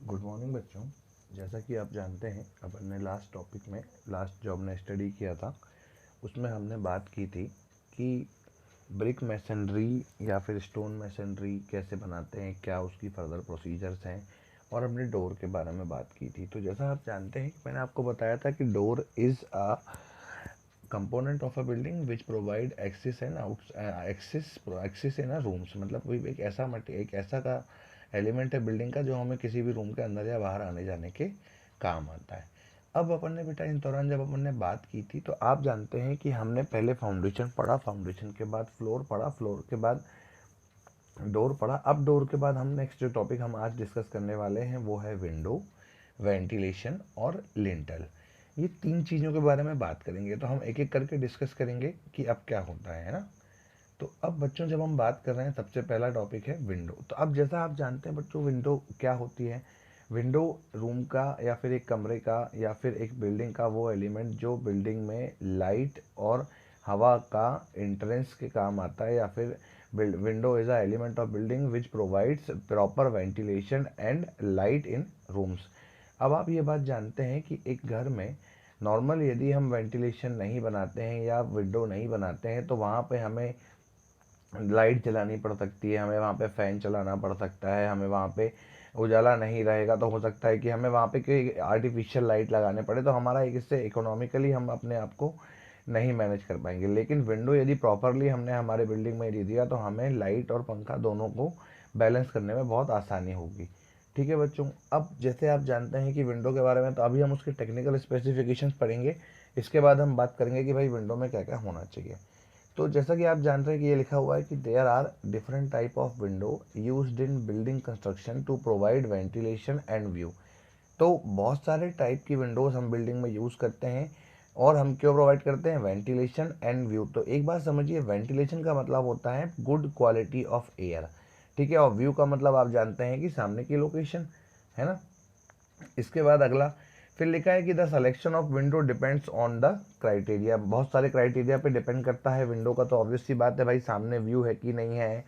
Good morning बच्चों। जैसा कि आप जानते हैं, अपन ने लास्ट टॉपिक में जो हमने स्टडी किया था उसमें हमने बात की थी कि ब्रिक मैसनरी या फिर स्टोन मैसनरी कैसे बनाते हैं, क्या उसकी फर्दर प्रोसीजर्स हैं, और हमने डोर के बारे में बात की थी। तो जैसा आप जानते हैं, मैंने आपको बताया था कि door is a component of a building which provide access and access in a rooms. मतलब कोई एक ऐसा का एलिमेंट है बिल्डिंग का जो हमें किसी भी रूम के अंदर या बाहर आने जाने के काम आता है। अब अपन ने बेटा इस दौरान जब अपन ने बात की थी तो आप जानते हैं कि हमने पहले फाउंडेशन पढ़ा, फाउंडेशन के बाद फ्लोर पढ़ा, फ्लोर के बाद डोर पढ़ा। अब डोर के बाद हम नेक्स्ट जो टॉपिक हम आज डिस्कस करने वाले हैं वो है विंडो, वेंटिलेशन और लिंटल। ये तीन चीज़ों के बारे में बात करेंगे, तो हम एक एक करके डिस्कस करेंगे कि अब क्या होता है ना। तो अब बच्चों जब हम बात कर रहे हैं, सबसे पहला टॉपिक है विंडो। तो अब जैसा आप जानते हैं बच्चों, विंडो क्या होती है। विंडो रूम का या फिर एक कमरे का या फिर एक बिल्डिंग का वो एलिमेंट जो बिल्डिंग में लाइट और हवा का एंट्रेंस के काम आता है, या फिर window is a element of building which provides proper ventilation and light in rooms. अब आप ये बात जानते हैं कि एक घर में नॉर्मल यदि हम वेंटिलेशन नहीं बनाते हैं या विंडो नहीं बनाते हैं तो वहाँ पे हमें लाइट जलानी पड़ सकती है, हमें वहाँ पे फ़ैन चलाना पड़ सकता है, हमें वहाँ पे उजाला नहीं रहेगा तो हो सकता है कि हमें वहाँ पे कोई आर्टिफिशियल लाइट लगाने पड़े, तो हमारा एक इससे इकोनॉमिकली हम अपने आप को नहीं मैनेज कर पाएंगे। लेकिन विंडो यदि प्रॉपरली हमने हमारे बिल्डिंग में दे दिया तो हमें लाइट और पंखा दोनों को बैलेंस करने में बहुत आसानी होगी। ठीक है बच्चों, अब जैसे आप जानते हैं कि विंडो के बारे में, तो अभी हम उसके टेक्निकल स्पेसिफिकेशंस पढ़ेंगे। इसके बाद हम बात करेंगे कि भाई विंडो में क्या क्या होना चाहिए। तो जैसा कि आप जान रहे हैं कि ये लिखा हुआ है कि there are different type of window used in building construction to provide ventilation and view. तो बहुत सारे टाइप की विंडोज़ हम बिल्डिंग में यूज़ करते हैं, और हम क्यों प्रोवाइड करते हैं? Ventilation and view. तो एक बात समझिए, वेंटिलेशन का मतलब होता है गुड क्वालिटी ऑफ एयर, ठीक है, और व्यू का मतलब आप जानते हैं कि सामने की लोकेशन, है ना। इसके बाद अगला फिर लिखा है कि the selection of window depends on the criteria. बहुत सारे क्राइटेरिया पे डिपेंड करता है विंडो का। तो ऑब्वियस सी बात है भाई, सामने व्यू है कि नहीं है,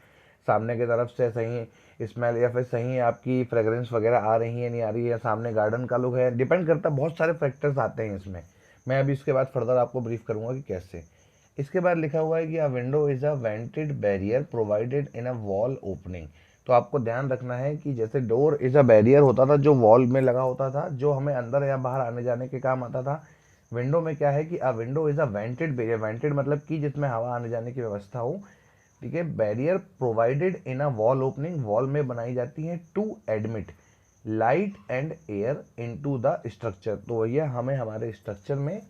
सामने की तरफ से सही स्मेल या फिर सही आपकी फ्रेग्रेंस वगैरह आ रही है नहीं आ रही है, सामने गार्डन का लुक है, डिपेंड करता है। बहुत सारे फैक्टर्स आते हैं इसमें। मैं अभी इसके बाद फर्दर आपको ब्रीफ करूंगा कि कैसे। इसके बाद लिखा हुआ है कि a window is a vented barrier provided in a wall opening. तो आपको ध्यान रखना है कि जैसे डोर इज अ बैरियर होता था जो वॉल में लगा होता था, जो हमें अंदर या बाहर आने जाने के काम आता था। विंडो में क्या है कि a window is a vented barrier, vented मतलब कि जिसमें हवा आने जाने की व्यवस्था हो, ठीक है। Barrier provided in a wall opening, wall में बनाई जाती है to admit light and air into the structure. तो भैया हमें हमारे स्ट्रक्चर में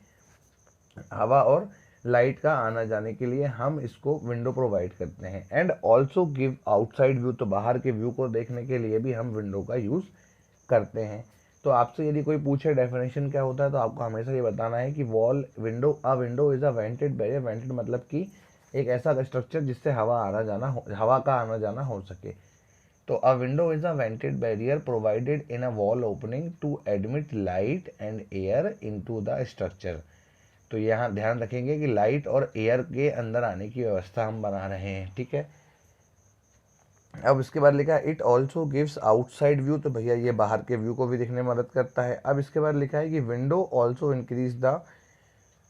हवा और लाइट का आना जाने के लिए हम इसको विंडो प्रोवाइड करते हैं। And also give outside view, तो बाहर के व्यू को देखने के लिए भी हम विंडो का यूज़ करते हैं। तो आपसे यदि कोई पूछे डेफिनेशन क्या होता है, तो आपको हमेशा ये बताना है कि wall window window is a vented barrier. Vented मतलब कि एक ऐसा स्ट्रक्चर जिससे हवा का आना जाना हो सके। तो a window is a vented barrier provided in a wall opening to admit light and air into the structure. तो यहाँ ध्यान रखेंगे कि लाइट और एयर के अंदर आने की व्यवस्था हम बना रहे हैं, ठीक है। अब इसके बाद लिखा है it also gives outside view. तो भैया ये बाहर के व्यू को भी देखने में मदद करता है। अब इसके बाद लिखा है कि window also increase the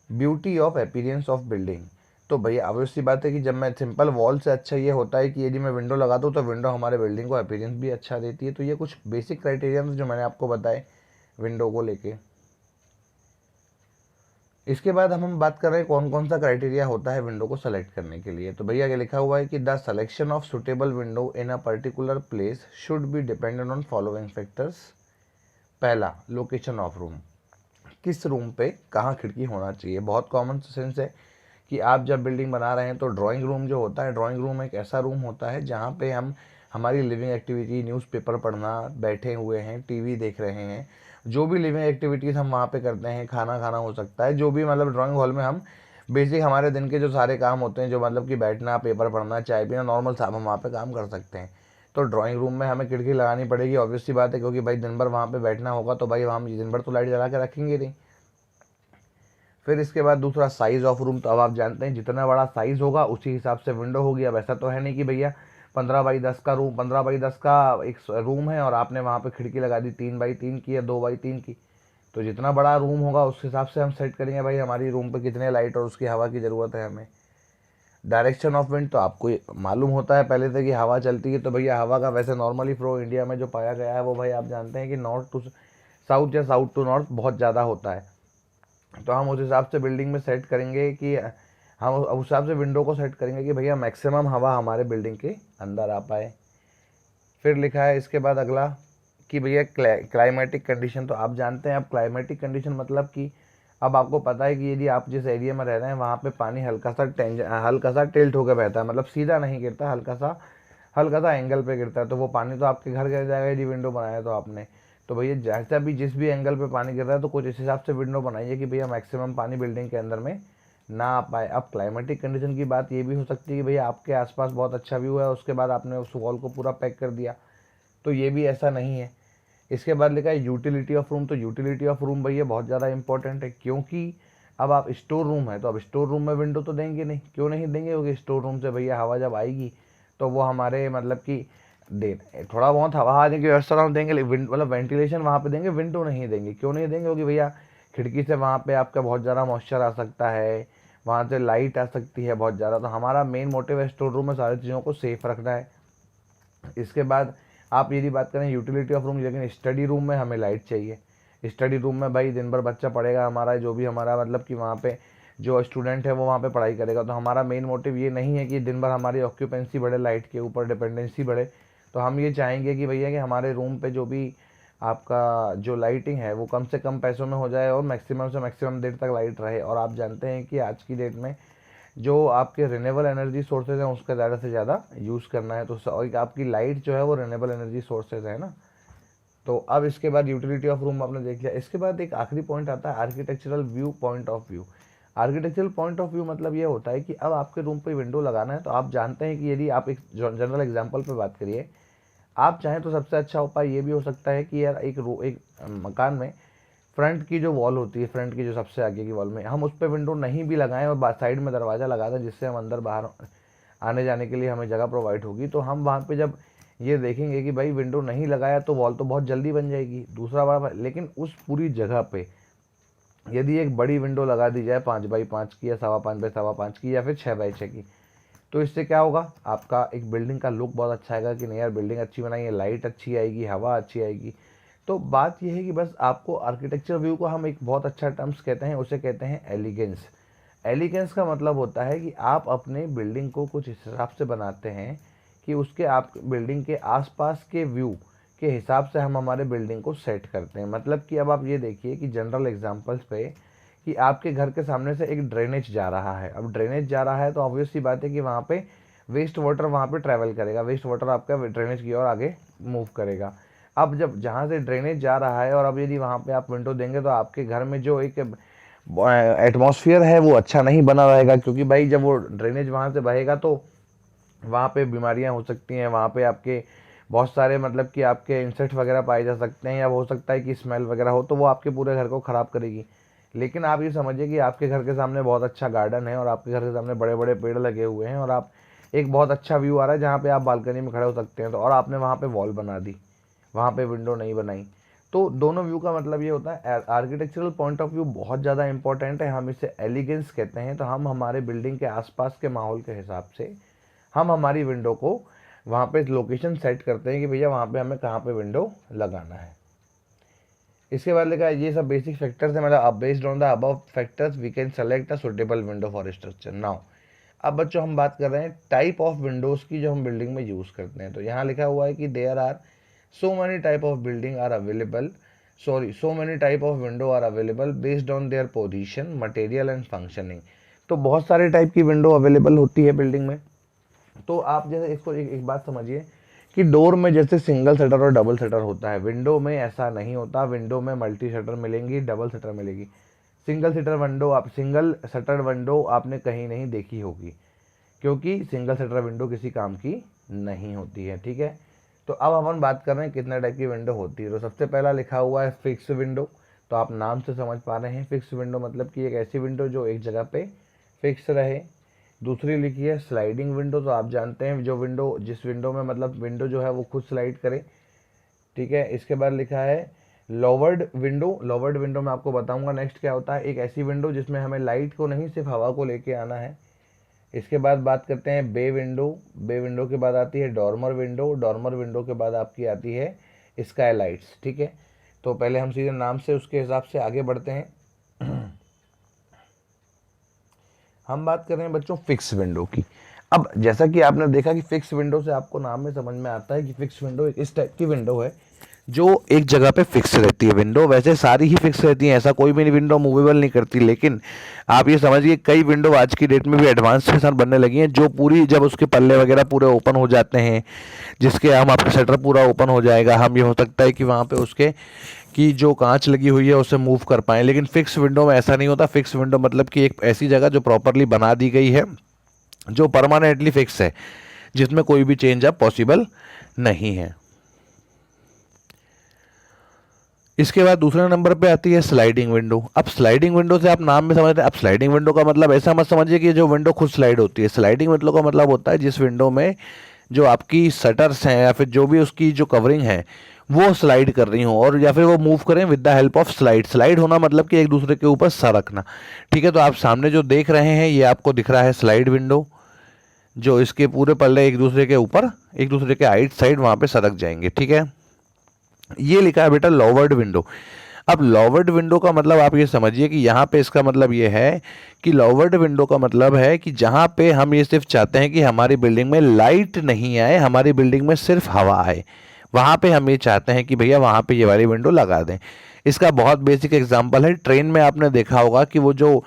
beauty of appearance of building. तो भैया ऑब्वियस सी बात है कि जब मैं सिंपल वॉल से अच्छा ये होता है कि यदि मैं विंडो लगा दूँ तो विंडो हमारे बिल्डिंग को अपीयरेंस भी अच्छा देती है। तो ये कुछ बेसिक क्राइटेरिया जो मैंने आपको बताए विंडो को लेके। इसके बाद हम बात कर रहे हैं कौन कौन सा क्राइटेरिया होता है विंडो को सेलेक्ट करने के लिए। तो भैया ये लिखा हुआ है कि the selection of suitable window in a particular place should be dependent on following factors. पहला, लोकेशन ऑफ रूम, किस रूम पे कहाँ खिड़की होना चाहिए। बहुत कॉमन सेंस है कि आप जब बिल्डिंग बना रहे हैं तो ड्राइंग रूम जो होता है, ड्राइंग रूम एक ऐसा रूम होता है जहाँ पे हम हमारी लिविंग एक्टिविटी, न्यूज़पेपर पढ़ना, बैठे हुए हैं, टीवी देख रहे हैं, जो भी लिविंग एक्टिविटीज़ हम वहाँ पे करते हैं, खाना खाना हो सकता है, जो भी मतलब ड्राइंग हॉल में हम बेसिक हमारे दिन के जो सारे काम होते हैं, जो मतलब कि बैठना, पेपर पढ़ना, चाय पीना, नॉर्मल साहब हम वहाँ पे काम कर सकते हैं। तो ड्राइंग रूम में हमें खिड़की लगानी पड़ेगी, ऑब्वियस सी बात है, क्योंकि भाई दिन भर वहाँ पे बैठना होगा, तो भाई हम दिन भर तो लाइट जला के रखेंगे नहीं। फिर इसके बाद दूसरा, साइज़ ऑफ रूम। तो अब आप जानते हैं जितना बड़ा साइज़ होगा उसी हिसाब से विंडो होगी। अब ऐसा तो है नहीं कि भैया 15x10 का रूम, 15x10 का एक रूम है और आपने वहाँ पे खिड़की लगा दी 3x3 की या 2x3 की, तो जितना बड़ा रूम होगा उस हिसाब से हम सेट करेंगे भाई हमारी रूम पे कितने लाइट और उसकी हवा की ज़रूरत है हमें। डायरेक्शन ऑफ विंड तो आपको मालूम होता है पहले से कि हवा चलती है, तो भैया हवा का वैसे नॉर्मली फ्लो इंडिया में जो पाया गया है वो भाई आप जानते हैं कि नॉर्थ टू साउथ या साउथ टू नॉर्थ बहुत ज़्यादा होता है। तो हम उस हिसाब से बिल्डिंग में सेट करेंगे कि हम उस हिसाब से विंडो को सेट करेंगे कि भैया मैक्सिमम हवा हमारे बिल्डिंग के अंदर आ पाए। फिर लिखा है इसके बाद अगला कि भैया क्लाइमेटिक कंडीशन, तो आप जानते हैं अब क्लाइमेटिक कंडीशन मतलब कि अब आपको पता है कि यदि आप जिस एरिया में रह रहे हैं वहाँ पे पानी हल्का सा टिल्ट होकर बहता है, मतलब सीधा नहीं गिरता, हल्का सा एंगल पे गिरता है, तो वो पानी तो आपके घर गिर जाएगा यदि विंडो बनाया तो आपने। तो भैया जैसा भी जिस भी एंगल पे पानी गिर रहा है तो कुछ इस हिसाब से विंडो बनाइए कि भैया मैक्सिमम पानी बिल्डिंग के अंदर में ना आ पाए। अब क्लाइमेटिक कंडीशन की बात ये भी हो सकती है कि भैया आपके आसपास बहुत अच्छा व्यू है, उसके बाद आपने उस वॉल को पूरा पैक कर दिया, तो ये भी ऐसा नहीं है। इसके बाद लिखा है यूटिलिटी ऑफ रूम, तो यूटिलिटी ऑफ रूम भैया बहुत ज़्यादा इंपॉर्टेंट है, क्योंकि अब आप स्टोर रूम है तो अब स्टोर रूम में विंडो तो देंगे नहीं, क्यों नहीं देंगे, क्योंकि स्टोर रूम से भैया हवा जब आएगी तो वो हमारे मतलब कि दे थोड़ा बहुत हवा आने की व्यवस्था हम देंगे, मतलब वेंटिलेशन वहाँ पे देंगे, विंडो नहीं देंगे। क्यों नहीं देंगे, क्योंकि भैया खिड़की से वहाँ पे आपका बहुत ज़्यादा मॉइस्चर आ सकता है, वहाँ से लाइट आ सकती है बहुत ज़्यादा, तो हमारा मेन मोटिव है स्टोर रूम में सारी चीज़ों को सेफ रखना है। इसके बाद आप यदि बात करें यूटिलिटी ऑफ रूम, लेकिन स्टडी रूम में हमें लाइट चाहिए। स्टडी रूम में भाई दिन भर बच्चा पढ़ेगा हमारा, जो भी हमारा मतलब कि वहाँ पे जो स्टूडेंट है वो वहाँ पे पढ़ाई करेगा, तो हमारा मेन मोटिव ये नहीं है कि दिन भर हमारी ऑक्यूपेंसी बढ़े, लाइट के ऊपर डिपेंडेंसी बढ़े। तो हम ये चाहेंगे कि भैया कि हमारे रूम पे जो भी आपका जो लाइटिंग है वो कम से कम पैसों में हो जाए और मैक्सिमम से मैक्सिमम देर तक लाइट रहे। और आप जानते हैं कि आज की डेट में जो आपके रिन्यूएबल एनर्जी सोर्सेज हैं उसका ज़्यादा से ज़्यादा यूज़ करना है, तो और आपकी लाइट जो है वो रिन्यूएबल एनर्जी सोर्सेज है ना। तो अब इसके बाद यूटिलिटी ऑफ रूम आपने देख लिया। इसके बाद एक आखिरी पॉइंट आता है architectural view point of view. Architectural point of view मतलब ये होता है कि अब आपके रूम पे विंडो लगाना है, तो आप जानते हैं कि यदि आप एक जनरल एग्जांपल पे बात करिए, आप चाहें तो सबसे अच्छा उपाय ये भी हो सकता है कि यार एक मकान में फ्रंट की जो वॉल होती है, फ्रंट की जो सबसे आगे की वॉल में हम उस पर विंडो नहीं भी लगाएं और साइड में दरवाज़ा लगा दें, जिससे हम अंदर बाहर आने जाने के लिए हमें जगह प्रोवाइड होगी। तो हम वहाँ पे जब ये देखेंगे कि भाई विंडो नहीं लगाया तो वॉल तो बहुत जल्दी बन जाएगी, दूसरा बार, लेकिन उस पूरी जगह पे यदि एक बड़ी विंडो लगा दी जाए 5x5 की या 5.25x5 की या फिर 6x6 की, तो इससे क्या होगा, आपका एक बिल्डिंग का लुक बहुत अच्छा आएगा कि नहीं यार बिल्डिंग अच्छी बनाई है, लाइट अच्छी आएगी, हवा अच्छी आएगी। तो बात यह है कि बस आपको आर्किटेक्चर व्यू को हम एक बहुत अच्छा टर्म्स कहते हैं, उसे कहते हैं एलिगेंस। एलिगेंस का मतलब होता है कि आप अपने बिल्डिंग को कुछ इस हिसाब से बनाते हैं कि उसके आप बिल्डिंग के आसपास के व्यू के हिसाब से हम हमारे बिल्डिंग को सेट करते हैं। मतलब कि अब आप ये देखिए कि जनरल एग्जांपल्स पे कि आपके घर के सामने से एक ड्रेनेज जा रहा है, अब ड्रेनेज जा रहा है तो ऑब्वियस सी बात है कि वहाँ पे वेस्ट वाटर वहाँ पे ट्रैवल करेगा, वेस्ट वाटर आपका ड्रेनेज की ओर आगे मूव करेगा। अब जब जहाँ से ड्रेनेज जा रहा है और अब यदि वहाँ पे आप विंडो देंगे तो आपके घर में जो एक एटमॉस्फेयर है वो अच्छा नहीं बना रहेगा, क्योंकि भाई जब वो ड्रेनेज वहाँ से बहेगा तो वहाँ पे बीमारियाँ हो सकती हैं, वहाँ पे आपके बहुत सारे मतलब कि आपके इंसेक्ट वगैरह पाए जा सकते हैं, या हो सकता है कि स्मेल वगैरह हो, तो वो आपके पूरे घर को ख़राब करेगी। लेकिन आप ये समझिए कि आपके घर के सामने बहुत अच्छा गार्डन है और आपके घर के सामने बड़े बड़े पेड़ लगे हुए हैं और आप एक बहुत अच्छा व्यू आ रहा है जहाँ पे आप बालकनी में खड़े हो सकते हैं, तो और आपने वहाँ पे वॉल बना दी, वहाँ पे विंडो नहीं बनाई। तो दोनों व्यू का मतलब ये होता है आर्किटेक्चरल पॉइंट ऑफ व्यू बहुत ज़्यादा इंपॉर्टेंट है, हम इसे एलिगेंस कहते हैं। तो हम हमारे बिल्डिंग के आसपास के माहौल के हिसाब से हम हमारी विंडो को वहाँ पे लोकेशन सेट करते हैं कि भैया वहाँ पे हमें कहाँ पे विंडो लगाना है। इसके बाद लिखा है ये सब बेसिक फैक्टर्स है, मतलब based on the above factors we can select a suitable window for structure. Now अब बच्चों हम बात कर रहे हैं टाइप ऑफ विंडोज़ की जो हम बिल्डिंग में यूज़ करते हैं। तो यहाँ लिखा हुआ है कि there are so many type of building are available so many type of window are available based on their position material and functioning। तो बहुत सारे टाइप की विंडो अवेलेबल होती है बिल्डिंग में। तो आप जैसे इसको एक बात समझिए कि डोर में जैसे सिंगल शटर और डबल शटर होता है, विंडो में ऐसा नहीं होता। विंडो में मल्टी शटर मिलेंगी, डबल शटर मिलेगी। सिंगल शटर विंडो आपने कहीं नहीं देखी होगी, क्योंकि सिंगल शटर विंडो किसी काम की नहीं होती है, ठीक है। तो अब अपन बात कर रहे हैं कितने टाइप की विंडो होती है। तो सबसे पहला लिखा हुआ है फिक्स विंडो। तो आप नाम से समझ पा रहे हैं फिक्स विंडो मतलब कि एक ऐसी विंडो जो एक जगह पे फिक्स रहे। दूसरी लिखी है स्लाइडिंग विंडो, तो आप जानते हैं जो विंडो, जिस विंडो में मतलब विंडो जो है वो खुद स्लाइड करे, ठीक है। इसके बाद लिखा है लोवर्ड विंडो। लोवर्ड विंडो में आपको बताऊंगा नेक्स्ट क्या होता है, एक ऐसी विंडो जिसमें हमें लाइट को नहीं सिर्फ हवा को लेके आना है। इसके बाद बात करते हैं बे विंडो। बे विंडो के बाद आती है डॉर्मर विंडो। डॉर्मर विंडो के बाद आपकी आती है स्काई लाइट्स, ठीक है। तो पहले हम सीधे नाम से उसके हिसाब से आगे बढ़ते हैं। हम बात कर रहे हैं बच्चों फिक्स विंडो की। अब जैसा कि आपने देखा कि फिक्स विंडो से आपको नाम में समझ में आता है कि फिक्स विंडो एक इस टाइप की विंडो है जो एक जगह पे फिक्स रहती है। विंडो वैसे सारी ही फिक्स रहती हैं, ऐसा कोई भी विंडो मूवेबल नहीं करती, लेकिन आप ये समझिए कई विंडो आज की डेट में भी एडवांस के साथ बनने लगी हैं, जो पूरी जब उसके पल्ले वगैरह पूरे ओपन हो जाते हैं, जिसके हम आपका शटर पूरा ओपन हो जाएगा, हम ये हो सकता है कि वहाँ पे उसके की जो कांच लगी हुई है उसे मूव कर पाएँ। लेकिन फिक्स विंडो में ऐसा नहीं होता। फिक्स विंडो मतलब कि एक ऐसी जगह जो प्रॉपरली बना दी गई है, जो परमानेंटली फिक्स है, जिसमें कोई भी चेंज अब पॉसिबल नहीं है। इसके बाद दूसरे नंबर पे आती है स्लाइडिंग विंडो। अब स्लाइडिंग विंडो से आप नाम में समझ रहे हैं। अब स्लाइडिंग विंडो का मतलब ऐसा मत समझिए कि जो विंडो खुद स्लाइड होती है। स्लाइडिंग विंडो का मतलब होता है जिस विंडो में जो आपकी शटर्स हैं या फिर जो भी उसकी जो कवरिंग है वो स्लाइड कर रही हो, और या फिर वो मूव करें with the help of slide. Slide होना मतलब कि एक दूसरे के ऊपर सरकना, ठीक है। तो आप सामने जो देख रहे हैं ये आपको दिख रहा है स्लाइड विंडो, जो इसके पूरे पल्ले एक दूसरे के ऊपर, एक दूसरे के आइट साइड वहाँ पे सरक जाएंगे, ठीक है। ये लिखा है बेटा लोवर्ड विंडो। अब लोवर्ड विंडो का मतलब आप ये समझिए कि यहाँ पे इसका मतलब ये है कि लोवर्ड विंडो का मतलब है कि जहाँ पे हम ये सिर्फ चाहते हैं कि हमारी बिल्डिंग में लाइट नहीं आए, हमारी बिल्डिंग में सिर्फ हवा आए, वहाँ पे हम ये चाहते हैं कि भैया वहाँ पे ये वाली विंडो लगा दें। इसका बहुत बेसिक एग्जांपल है, ट्रेन में आपने देखा होगा कि वो जो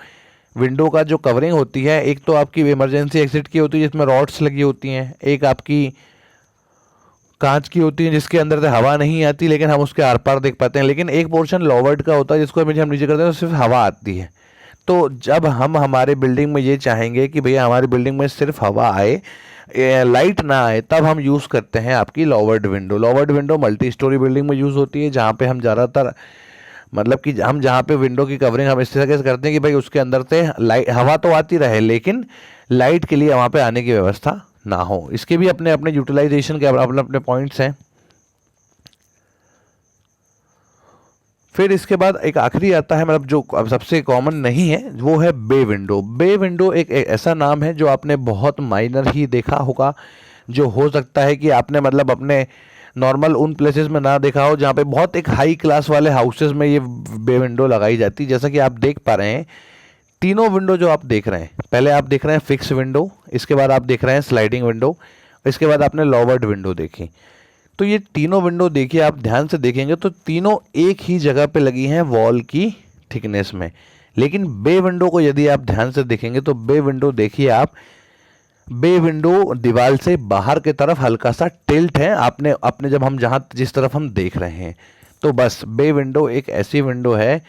विंडो का जो कवरिंग होती है, एक तो आपकी इमरजेंसी एग्जिट की होती है जिसमें रॉड्स लगी होती हैं, एक आपकी कांच की होती है जिसके अंदर से हवा नहीं आती लेकिन हम उसके आर पार देख पाते हैं, लेकिन एक पोर्शन लोवर्ड का होता है जिसको हम नीचे करते हैं तो सिर्फ हवा आती है। तो जब हम हमारे बिल्डिंग में ये चाहेंगे कि भैया हमारी बिल्डिंग में सिर्फ हवा आए, लाइट ना आए, तब हम यूज़ करते हैं आपकी lowered window. Lowered window multi storey building में यूज़ होती है, जहाँ पे हम ज़्यादातर मतलब कि हम जहाँ पे विंडो की कवरिंग हम इस तरह से करते हैं कि भाई उसके अंदर से लाइट, हवा तो आती रहे लेकिन लाइट के लिए वहाँ पे आने की व्यवस्था ना हो। इसके भी अपने अपने यूटिलाइजेशन के अपने अपने पॉइंट्स हैं। फिर इसके बाद एक आखिरी आता है, मतलब जो अब सबसे कॉमन नहीं है, वो है बे विंडो। बे विंडो एक ऐसा नाम है जो आपने बहुत माइनर ही देखा होगा, जो हो सकता है कि आपने मतलब अपने नॉर्मल उन प्लेसेस में ना देखा हो जहाँ पे बहुत एक हाई क्लास वाले हाउसेस में ये बे विंडो लगाई जाती है। जैसा कि आप देख पा रहे हैं, तीनों विंडो जो आप देख रहे हैं, पहले आप देख रहे हैं फिक्स विंडो, इसके बाद आप देख रहे हैं स्लाइडिंग विंडो, इसके बाद आपने लोवर्ड विंडो देखी। तो ये तीनों विंडो देखिए, आप ध्यान से देखेंगे तो तीनों एक ही जगह पे लगी हैं वॉल की थिकनेस में। लेकिन बे विंडो को यदि आप ध्यान से देखेंगे तो बे विंडो देखिए आप, बे विंडो दीवार से बाहर की तरफ हल्का सा टिल्ट है, आपने अपने जब हम जहाँ जिस तरफ हम देख रहे हैं। तो बस बे विंडो एक ऐसी विंडो है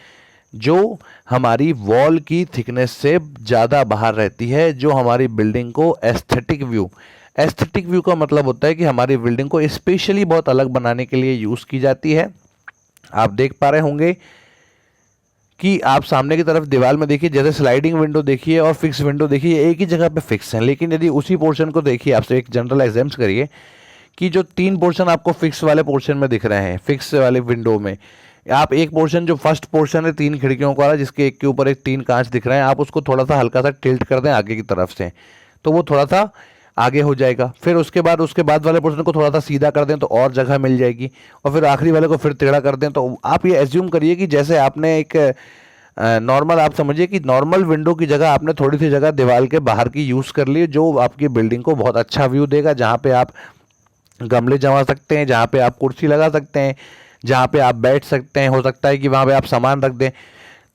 जो हमारी वॉल की थिकनेस से ज़्यादा बाहर रहती है, जो हमारी बिल्डिंग को एस्थेटिक व्यू, एस्थेटिक व्यू का मतलब होता है कि हमारी बिल्डिंग को स्पेशली बहुत अलग बनाने के लिए यूज़ की जाती है। आप देख पा रहे होंगे कि आप सामने की तरफ दीवार में देखिए, जैसे स्लाइडिंग विंडो देखिए और फिक्स विंडो देखिए, एक ही जगह पे फिक्स है। लेकिन यदि उसी पोर्शन को देखिए, आपसे एक जनरल एग्जाम्स करिए कि जो तीन पोर्शन आपको फिक्स वाले पोर्शन में दिख रहे हैं, फिक्स वाले विंडो में, आप एक पोर्शन जो फर्स्ट पोर्शन है 3 खिड़कियों का, जिसके एक के ऊपर एक 3 कांच दिख रहे हैं, आप उसको थोड़ा सा हल्का सा टिल्ट कर दें आगे की तरफ से, तो वो थोड़ा सा आगे हो जाएगा। फिर उसके बाद वाले पोर्शन को थोड़ा सा सीधा कर दें तो और जगह मिल जाएगी, और फिर आखिरी वाले को फिर टेढ़ा कर दें। तो आप ये एज्यूम करिए कि जैसे आपने एक नॉर्मल, आप समझिए कि नॉर्मल विंडो की जगह आपने थोड़ी सी जगह दीवार के बाहर की यूज़ कर ली, जो आपकी बिल्डिंग को बहुत अच्छा व्यू देगा, जहाँ पे आप गमले जमा सकते हैं, जहाँ पे आप कुर्सी लगा सकते हैं, जहाँ पे आप बैठ सकते हैं, हो सकता है कि वहाँ पे आप सामान रख दें।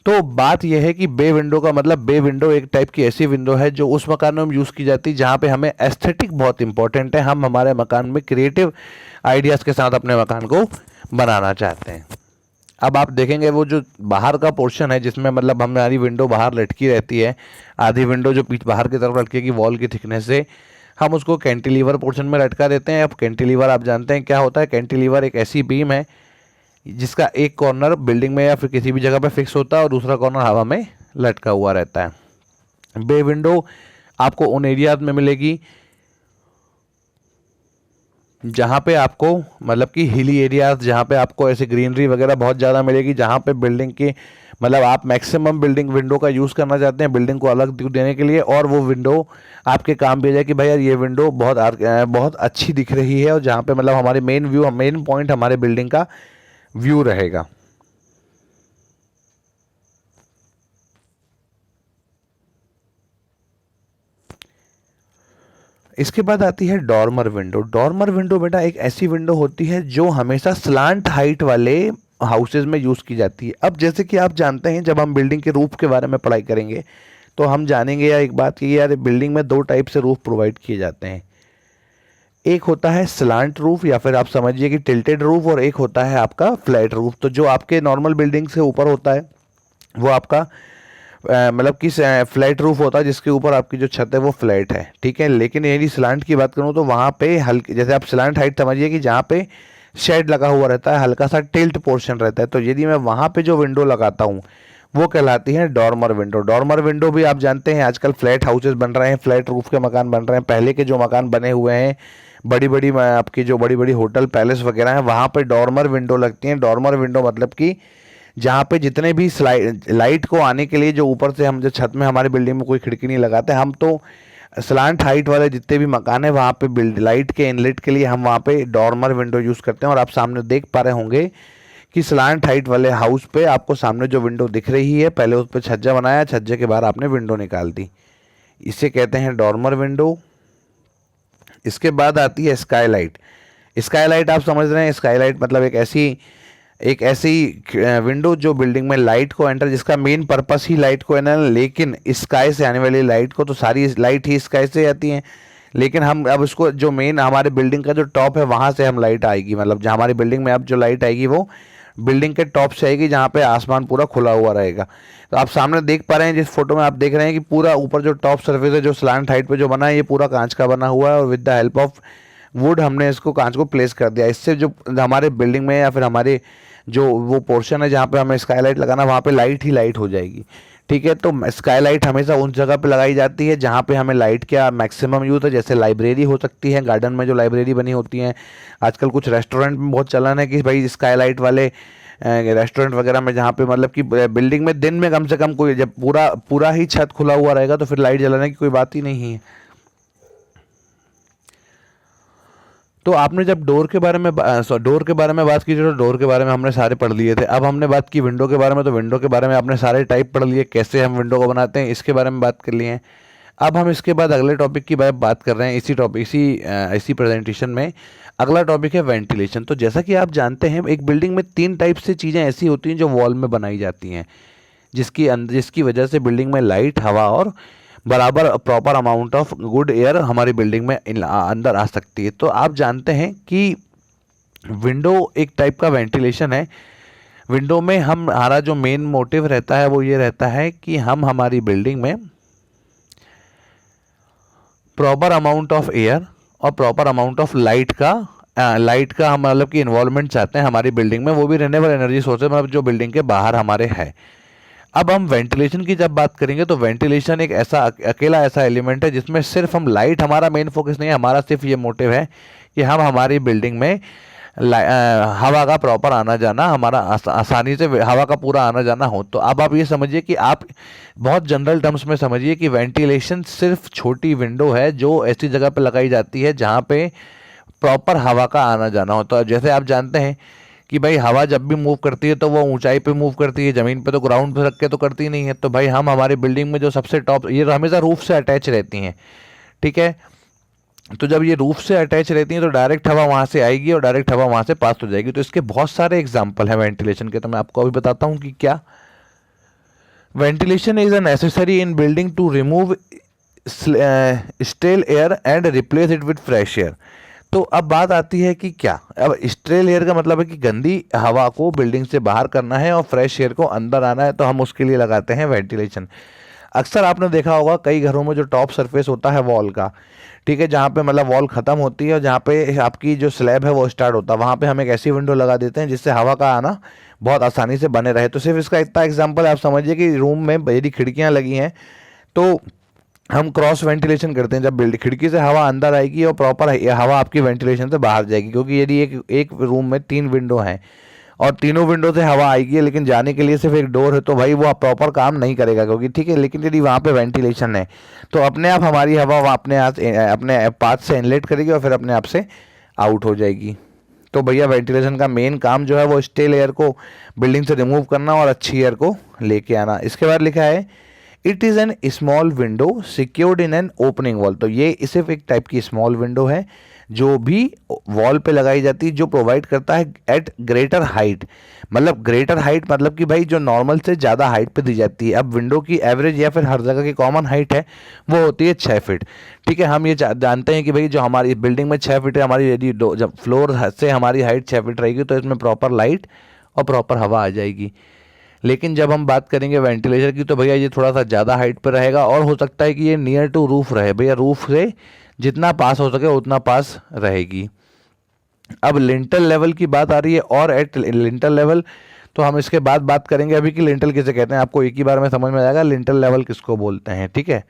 तो बात यह है कि बे विंडो का मतलब, बे विंडो एक टाइप की ऐसी विंडो है जो उस मकान में यूज़ की जाती है जहाँ पे हमें एस्थेटिक बहुत इंपॉर्टेंट है, हम हमारे मकान में क्रिएटिव आइडियाज़ के साथ अपने मकान को बनाना चाहते हैं। अब आप देखेंगे वो जो बाहर का पोर्शन है जिसमें मतलब हमारी विंडो बाहर लटकी रहती है, आधी विंडो जो पीछे बाहर की तरफ लटकेगी वॉल की थिकनेस से, हम उसको कैंटिलीवर पोर्शन में लटका देते हैं। अब कैंटिलीवर आप जानते हैं क्या होता है। कैंटिलीवर एक ऐसी बीम है जिसका एक कॉर्नर बिल्डिंग में या फिर किसी भी जगह पे फिक्स होता है और दूसरा कॉर्नर हवा में लटका हुआ रहता है। बे विंडो आपको उन एरियाज में मिलेगी जहाँ पे आपको मतलब कि हिली एरियाज, जहाँ पे आपको ऐसे ग्रीनरी वगैरह बहुत ज़्यादा मिलेगी, जहाँ पे बिल्डिंग की मतलब आप मैक्सिमम बिल्डिंग विंडो का यूज़ करना चाहते हैं बिल्डिंग को अलग देने के लिए, और वो विंडो आपके काम भी आ जाए कि भाई यार ये विंडो बहुत अच्छी दिख रही है, और जहाँ पे मतलब हमारे मेन पॉइंट हमारे बिल्डिंग का व्यू रहेगा। इसके बाद आती है डॉर्मर विंडो। डॉर्मर विंडो बेटा एक ऐसी विंडो होती है जो हमेशा स्लांट हाइट वाले हाउसेज में यूज़ की जाती है। अब जैसे कि आप जानते हैं जब हम बिल्डिंग के रूफ के बारे में पढ़ाई करेंगे तो हम जानेंगे यार एक बात कि यार बिल्डिंग में दो टाइप से रूफ प्रोवाइड किए जाते हैं। एक होता है स्लांट रूफ या फिर आप समझिए कि टिल्टेड रूफ, और एक होता है आपका फ्लैट रूफ। तो जो आपके नॉर्मल बिल्डिंग से ऊपर होता है वो आपका मतलब कि फ्लैट रूफ होता है जिसके ऊपर आपकी जो छत है वो फ्लैट है, ठीक है। लेकिन यदि स्लांट की बात करूँ तो वहाँ पे हल्की, जैसे आप स्लांट हाइट समझिए कि जहाँ पे शेड लगा हुआ रहता है, हल्का सा टिल्ट पोर्शन रहता है, तो यदि मैं वहाँ पे जो विंडो लगाता हूँ वो कहलाती है डॉर्मर विंडो। डॉर्मर विंडो भी आप जानते हैं आजकल फ्लैट हाउसेज बन रहे हैं, फ्लैट रूफ के मकान बन रहे हैं। पहले के जो मकान बने हुए हैं बड़ी बड़ी आपकी जो बड़ी बड़ी होटल पैलेस वगैरह हैं वहाँ पे डॉर्मर विंडो लगती हैं। डॉर्मर विंडो मतलब कि जहाँ पे जितने भी लाइट को आने के लिए जो ऊपर से हम जो छत में हमारे बिल्डिंग में कोई खिड़की नहीं लगाते, हम तो स्लांट हाइट वाले जितने भी मकान है वहाँ पे लाइट के इनलेट के लिए हम वहाँ पे डॉर्मर विंडो यूज़ करते हैं। और आप सामने देख पा रहे होंगे कि स्लांट हाइट वाले हाउस पे आपको सामने जो विंडो दिख रही है, पहले उस पर छज्जा बनाया, छज्जे के बाहर आपने विंडो निकाल दी, इसे कहते हैं डॉर्मर विंडो। इसके बाद आती है स्काईलाइट। स्काईलाइट आप समझ रहे हैं, स्काईलाइट मतलब एक ऐसी विंडो जो बिल्डिंग में लाइट को एंटर, जिसका मेन पर्पस ही लाइट को एंटर, लेकिन स्काई से आने वाली लाइट को, तो सारी लाइट ही स्काई से आती हैं, लेकिन हम अब उसको जो मेन हमारे बिल्डिंग का जो टॉप है वहाँ से हम लाइट आएगी, मतलब जहाँ हमारी बिल्डिंग में अब जो लाइट आएगी वो बिल्डिंग के टॉप से आएगी जहाँ पे आसमान पूरा खुला हुआ रहेगा। तो आप सामने देख पा रहे हैं, जिस फोटो में आप देख रहे हैं कि पूरा ऊपर जो टॉप सर्फेस है जो स्लांट हाइट पे जो बना है ये पूरा कांच का बना हुआ है, और with the help of would हमने इसको कांच को प्लेस कर दिया। इससे जो हमारे बिल्डिंग में या फिर हमारे जो वो पोर्शन है जहाँ पे हमें स्काईलाइट लगाना वहाँ पे लाइट ही लाइट हो जाएगी, ठीक है। तो स्काईलाइट हमेशा उन जगह पे लगाई जाती है जहाँ पे हमें लाइट का मैक्सिमम यूज़ है, जैसे लाइब्रेरी हो सकती है, गार्डन में जो लाइब्रेरी बनी होती हैं। आजकल कुछ रेस्टोरेंट में बहुत चलन है कि भाई स्काईलाइट वाले रेस्टोरेंट वगैरह में, जहाँ पे मतलब कि बिल्डिंग में दिन में कम से कम कोई, जब पूरा ही छत खुला हुआ रहेगा तो फिर लाइट जलाने की कोई बात ही नहीं है। तो आपने जब डोर के बारे में बात की थी तो डोर के बारे में हमने सारे पढ़ लिए थे। अब हमने बात की विंडो के बारे में, तो विंडो के बारे में आपने सारे टाइप पढ़ लिए, कैसे हम विंडो को बनाते हैं इसके बारे में बात कर लिए हैं। अब हम इसके बाद अगले टॉपिक की बात कर रहे हैं। इसी प्रेजेंटेशन में अगला टॉपिक है वेंटिलेशन। तो जैसा कि आप जानते हैं एक बिल्डिंग में 3 टाइप से चीज़ें ऐसी होती हैं जो वॉल में बनाई जाती हैं, जिसकी वजह से बिल्डिंग में लाइट, हवा और बराबर proper amount of good air हमारी बिल्डिंग में अंदर आ सकती है। तो आप जानते हैं कि विंडो एक टाइप का वेंटिलेशन है। विंडो में हमारा जो मेन मोटिव रहता है वो ये रहता है कि हम हमारी बिल्डिंग में प्रॉपर अमाउंट ऑफ एयर और प्रॉपर अमाउंट ऑफ लाइट का हम मतलब कि इन्वॉल्वमेंट चाहते हैं हमारी बिल्डिंग में, वो भी रिन्यूएबल एनर्जी सोर्सेज मतलब जो बिल्डिंग के बाहर हमारे है। अब हम वेंटिलेशन की जब बात करेंगे तो वेंटिलेशन एक अकेला ऐसा एलिमेंट है जिसमें सिर्फ हम लाइट, हमारा मेन फोकस नहीं है, हमारा सिर्फ ये मोटिव है कि हम हमारी बिल्डिंग में हवा का प्रॉपर आना जाना, हमारा आसानी से हवा का पूरा आना जाना हो। तो अब आप ये समझिए कि आप बहुत जनरल टर्म्स में समझिए कि वेंटिलेशन सिर्फ छोटी विंडो है जो ऐसी जगह पे लगाई जाती है जहाँ पे प्रॉपर हवा का आना जाना हो। तो जैसे आप जानते हैं कि भाई हवा जब भी मूव करती है तो वो ऊंचाई पे मूव करती है, ज़मीन पे तो ग्राउंड पे रख के तो करती नहीं है। तो भाई हम हमारी बिल्डिंग में जो सबसे टॉप, ये हमेशा रूफ से अटैच रहती हैं, ठीक है। तो जब ये रूफ से अटैच रहती हैं तो डायरेक्ट हवा वहाँ से आएगी और डायरेक्ट हवा वहाँ से पास हो जाएगी। तो इसके बहुत सारे एग्जाम्पल हैं वेंटिलेशन के, तो मैं आपको अभी बताता हूँ कि क्या ventilation is a necessary in building to remove stale air and replace it with fresh air. तो अब बात आती है कि क्या, अब स्टेल एयर का मतलब है कि गंदी हवा को बिल्डिंग से बाहर करना है और फ्रेश एयर को अंदर आना है, तो हम उसके लिए लगाते हैं वेंटिलेशन। अक्सर आपने देखा होगा कई घरों में जो टॉप सरफेस होता है वॉल का, ठीक है, जहाँ पे मतलब वॉल ख़त्म होती है और जहाँ पे आपकी जो स्लैब है वो स्टार्ट होता है, वहाँ पे हम एक ऐसी विंडो लगा देते हैं जिससे हवा का आना बहुत आसानी से बने रहे। तो सिर्फ इसका इतना एग्जाम्पल आप समझिए कि रूम में यदि खिड़कियाँ लगी हैं तो हम क्रॉस वेंटिलेशन करते हैं, जब बिल्डिंग खिड़की से हवा अंदर आएगी और प्रॉपर हवा आपकी वेंटिलेशन से बाहर जाएगी, क्योंकि यदि एक रूम में 3 विंडो हैं और तीनों विंडो से हवा आएगी लेकिन जाने के लिए सिर्फ एक डोर है, तो भाई वो प्रॉपर काम नहीं करेगा, क्योंकि ठीक है। लेकिन यदि वहाँ पे वेंटिलेशन है तो अपने आप हमारी हवा वहाँ अपने पाथ से इनलेट करेगी और फिर अपने आप से आउट हो जाएगी। तो भैया वेंटिलेशन का मेन काम जो है वो स्टेल एयर को बिल्डिंग से रिमूव करना और अच्छी एयर को लेके आना। इसके बाद लिखा है it is an small window secured in an opening wall. तो ये सिर्फ एक टाइप की स्मॉल विंडो है जो भी वॉल पे लगाई जाती है, जो प्रोवाइड करता है एट ग्रेटर हाइट। मतलब ग्रेटर हाइट मतलब कि भाई जो नॉर्मल से ज़्यादा हाइट पे दी जाती है। अब विंडो की एवरेज या फिर हर जगह की कॉमन हाइट है वो होती है 6 फीट। ठीक है, हम ये जानते हैं कि भाई जो हमारी बिल्डिंग में 6 फीट है, हमारी यदि जब फ्लोर से हमारी हाइट 6 फीट रहेगी तो इसमें प्रॉपर लाइट और प्रॉपर हवा आ जाएगी। लेकिन जब हम बात करेंगे वेंटिलेशन की तो भैया ये थोड़ा सा ज़्यादा हाइट पर रहेगा और हो सकता है कि ये नियर टू रूफ रहे। भैया रूफ से जितना पास हो सके उतना पास रहेगी। अब लिंटल लेवल की बात आ रही है, और एट लिंटल लेवल तो हम इसके बाद बात करेंगे अभी कि लिंटल किसे कहते हैं। आपको एक ही बार में समझ में आ जाएगा लिंटल लेवल किसको बोलते हैं। ठीक है,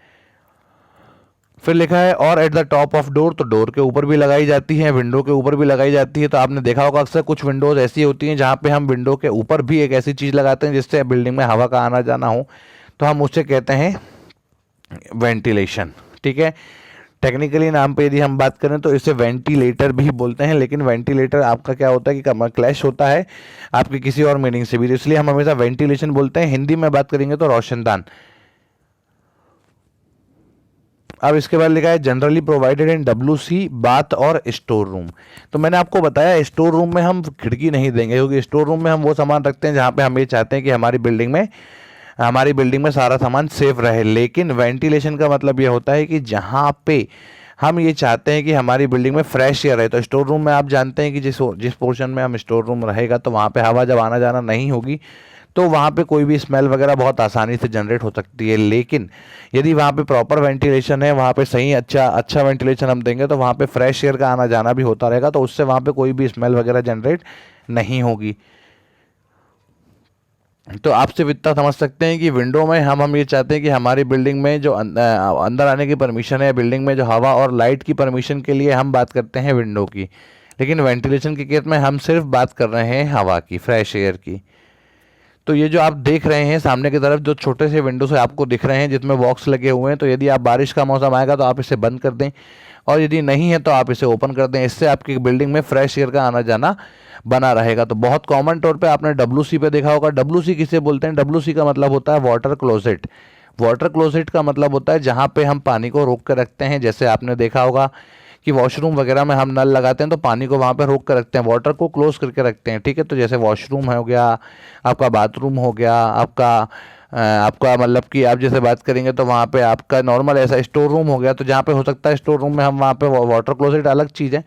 फिर लिखा है और at the top of door. तो डोर के ऊपर भी लगाई जाती है, विंडो के ऊपर भी लगाई जाती है। तो आपने देखा होगा अक्सर कुछ विंडोज ऐसी होती हैं जहाँ पे हम विंडो के ऊपर भी एक ऐसी चीज़ लगाते हैं जिससे बिल्डिंग में हवा का आना जाना हो, तो हम उसे कहते हैं वेंटिलेशन। ठीक है, टेक्निकली नाम पे यदि हम बात करें तो इसे वेंटिलेटर भी बोलते हैं, लेकिन वेंटिलेटर आपका क्या होता है कि क्लैश होता है आपकी किसी और मीनिंग से भी, इसलिए हम हमेशा वेंटिलेशन बोलते हैं। हिंदी में बात करेंगे तो रोशनदान। अब इसके बाद लिखा है generally provided in WC bath और स्टोर रूम। तो मैंने आपको बताया स्टोर रूम में हम खिड़की नहीं देंगे, क्योंकि स्टोर रूम में हम वो सामान रखते हैं जहाँ पे हम ये चाहते हैं कि हमारी बिल्डिंग में सारा सामान सेफ रहे। लेकिन वेंटिलेशन का मतलब ये होता है कि जहाँ पे हम ये चाहते हैं कि हमारी बिल्डिंग में फ्रेश एयर रहे। तो स्टोर रूम में आप जानते हैं कि जिस पोर्शन में हम स्टोर रूम रहेगा तो वहाँ पे हवा जब आना जाना नहीं होगी तो वहाँ पे कोई भी स्मेल वगैरह बहुत आसानी से जनरेट हो सकती है। लेकिन यदि वहाँ पे प्रॉपर वेंटिलेशन है, वहाँ पे सही अच्छा वेंटिलेशन हम देंगे तो वहाँ पे फ्रेश एयर का आना जाना भी होता रहेगा, तो उससे वहाँ पे कोई भी स्मेल वगैरह जनरेट नहीं होगी। तो आप सिर्फ इतना समझ सकते हैं कि विंडो में हम ये चाहते हैं कि हमारी बिल्डिंग में जो अंदर आने की परमिशन है, बिल्डिंग में जो हवा और लाइट की परमिशन के लिए हम बात करते हैं विंडो की। लेकिन वेंटिलेशन के केस में हम सिर्फ बात कर रहे हैं हवा की, फ्रेश एयर की। तो ये जो आप देख रहे हैं सामने की तरफ जो छोटे से विंडो से आपको दिख रहे हैं जिसमें बॉक्स लगे हुए हैं, तो यदि आप बारिश का मौसम आएगा तो आप इसे बंद कर दें, और यदि नहीं है तो आप इसे ओपन कर दें। इससे आपकी बिल्डिंग में फ्रेश एयर का आना जाना बना रहेगा। तो बहुत कॉमन तौर पे आपने WC पे देखा होगा। WC किसे बोलते हैं? WC का मतलब होता है वाटर क्लोजेट। वाटर क्लोजेट का मतलब होता है जहाँ पे हम पानी को रोक कर रखते हैं। जैसे आपने देखा होगा कि वॉशरूम वगैरह में हम नल लगाते हैं तो पानी को वहाँ पे रोक कर रखते हैं, वाटर को क्लोज करके रखते हैं। ठीक है, तो जैसे वॉशरूम हो गया, आपका बाथरूम हो गया, आपका मतलब कि आप जैसे बात करेंगे तो वहाँ पे आपका नॉर्मल ऐसा स्टोर रूम हो गया, तो जहाँ पे हो सकता है स्टोर रूम में हम वहाँ पे वाटर क्लोजेट अलग चीज़ है।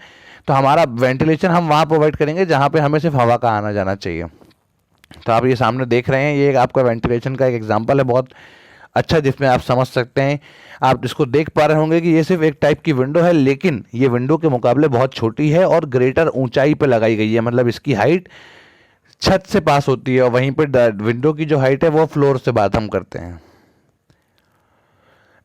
तो हमारा वेंटिलेशन हम वहाँ प्रोवाइड करेंगे जहाँ पे हमें सिर्फ हवा का आना जाना चाहिए। तो आप ये सामने देख रहे हैं, ये आपका वेंटिलेशन का एक एग्जाम्पल है बहुत अच्छा, जिसमें आप समझ सकते हैं। आप इसको देख पा रहे होंगे कि ये सिर्फ एक टाइप की विंडो है, लेकिन ये विंडो के मुकाबले बहुत छोटी है और ग्रेटर ऊंचाई पे लगाई गई है। मतलब इसकी हाइट छत से पास होती है और वहीं पर विंडो की जो हाइट है वो फ्लोर से बात हम करते हैं।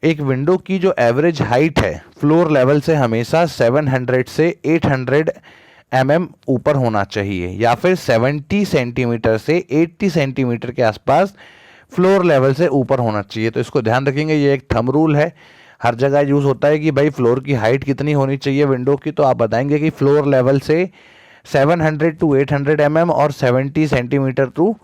एक विंडो की जो एवरेज हाइट है फ्लोर लेवल से हमेशा 700 से 800 ऊपर होना चाहिए, या फिर 70 सेंटीमीटर से 80 सेंटीमीटर के आसपास फ्लोर लेवल से ऊपर होना चाहिए। तो इसको ध्यान रखेंगे, ये एक थंब रूल है, हर जगह यूज़ होता है कि भाई फ्लोर की हाइट कितनी होनी चाहिए विंडो की। तो आप बताएंगे कि फ्लोर लेवल से 700 टू 800 और 70 सेंटीमीटर टू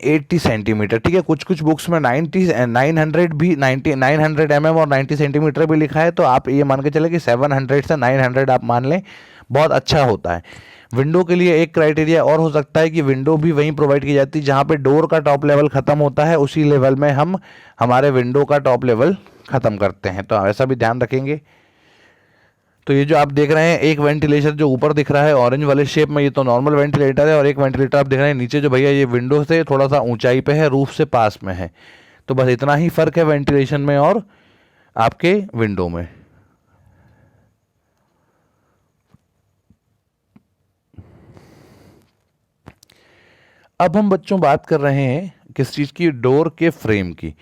80 सेंटीमीटर। ठीक है, कुछ कुछ बुक्स में 900 भी 900 और 90 सेंटीमीटर भी लिखा है। तो आप ये मान के चले कि 700 से 900 आप मान लें, बहुत अच्छा होता है। विंडो के लिए एक क्राइटेरिया और हो सकता है कि विंडो भी वहीं प्रोवाइड की जाती है जहाँ पे डोर का टॉप लेवल ख़त्म होता है, उसी लेवल में हम हमारे विंडो का टॉप लेवल ख़त्म करते हैं। तो ऐसा भी ध्यान रखेंगे। तो ये जो आप देख रहे हैं एक वेंटिलेटर जो ऊपर दिख रहा है ऑरेंज वाले शेप में, ये तो नॉर्मल वेंटिलेटर है, और एक वेंटिलेटर आप देख रहे हैं नीचे जो भैया ये विंडो से थोड़ा सा ऊंचाई पे है, रूफ से पास में है। तो बस इतना ही फर्क है वेंटिलेशन में और आपके विंडो में। अब हम बच्चों बात कर रहे हैं किस चीज़ की? डोर के फ्रेम की।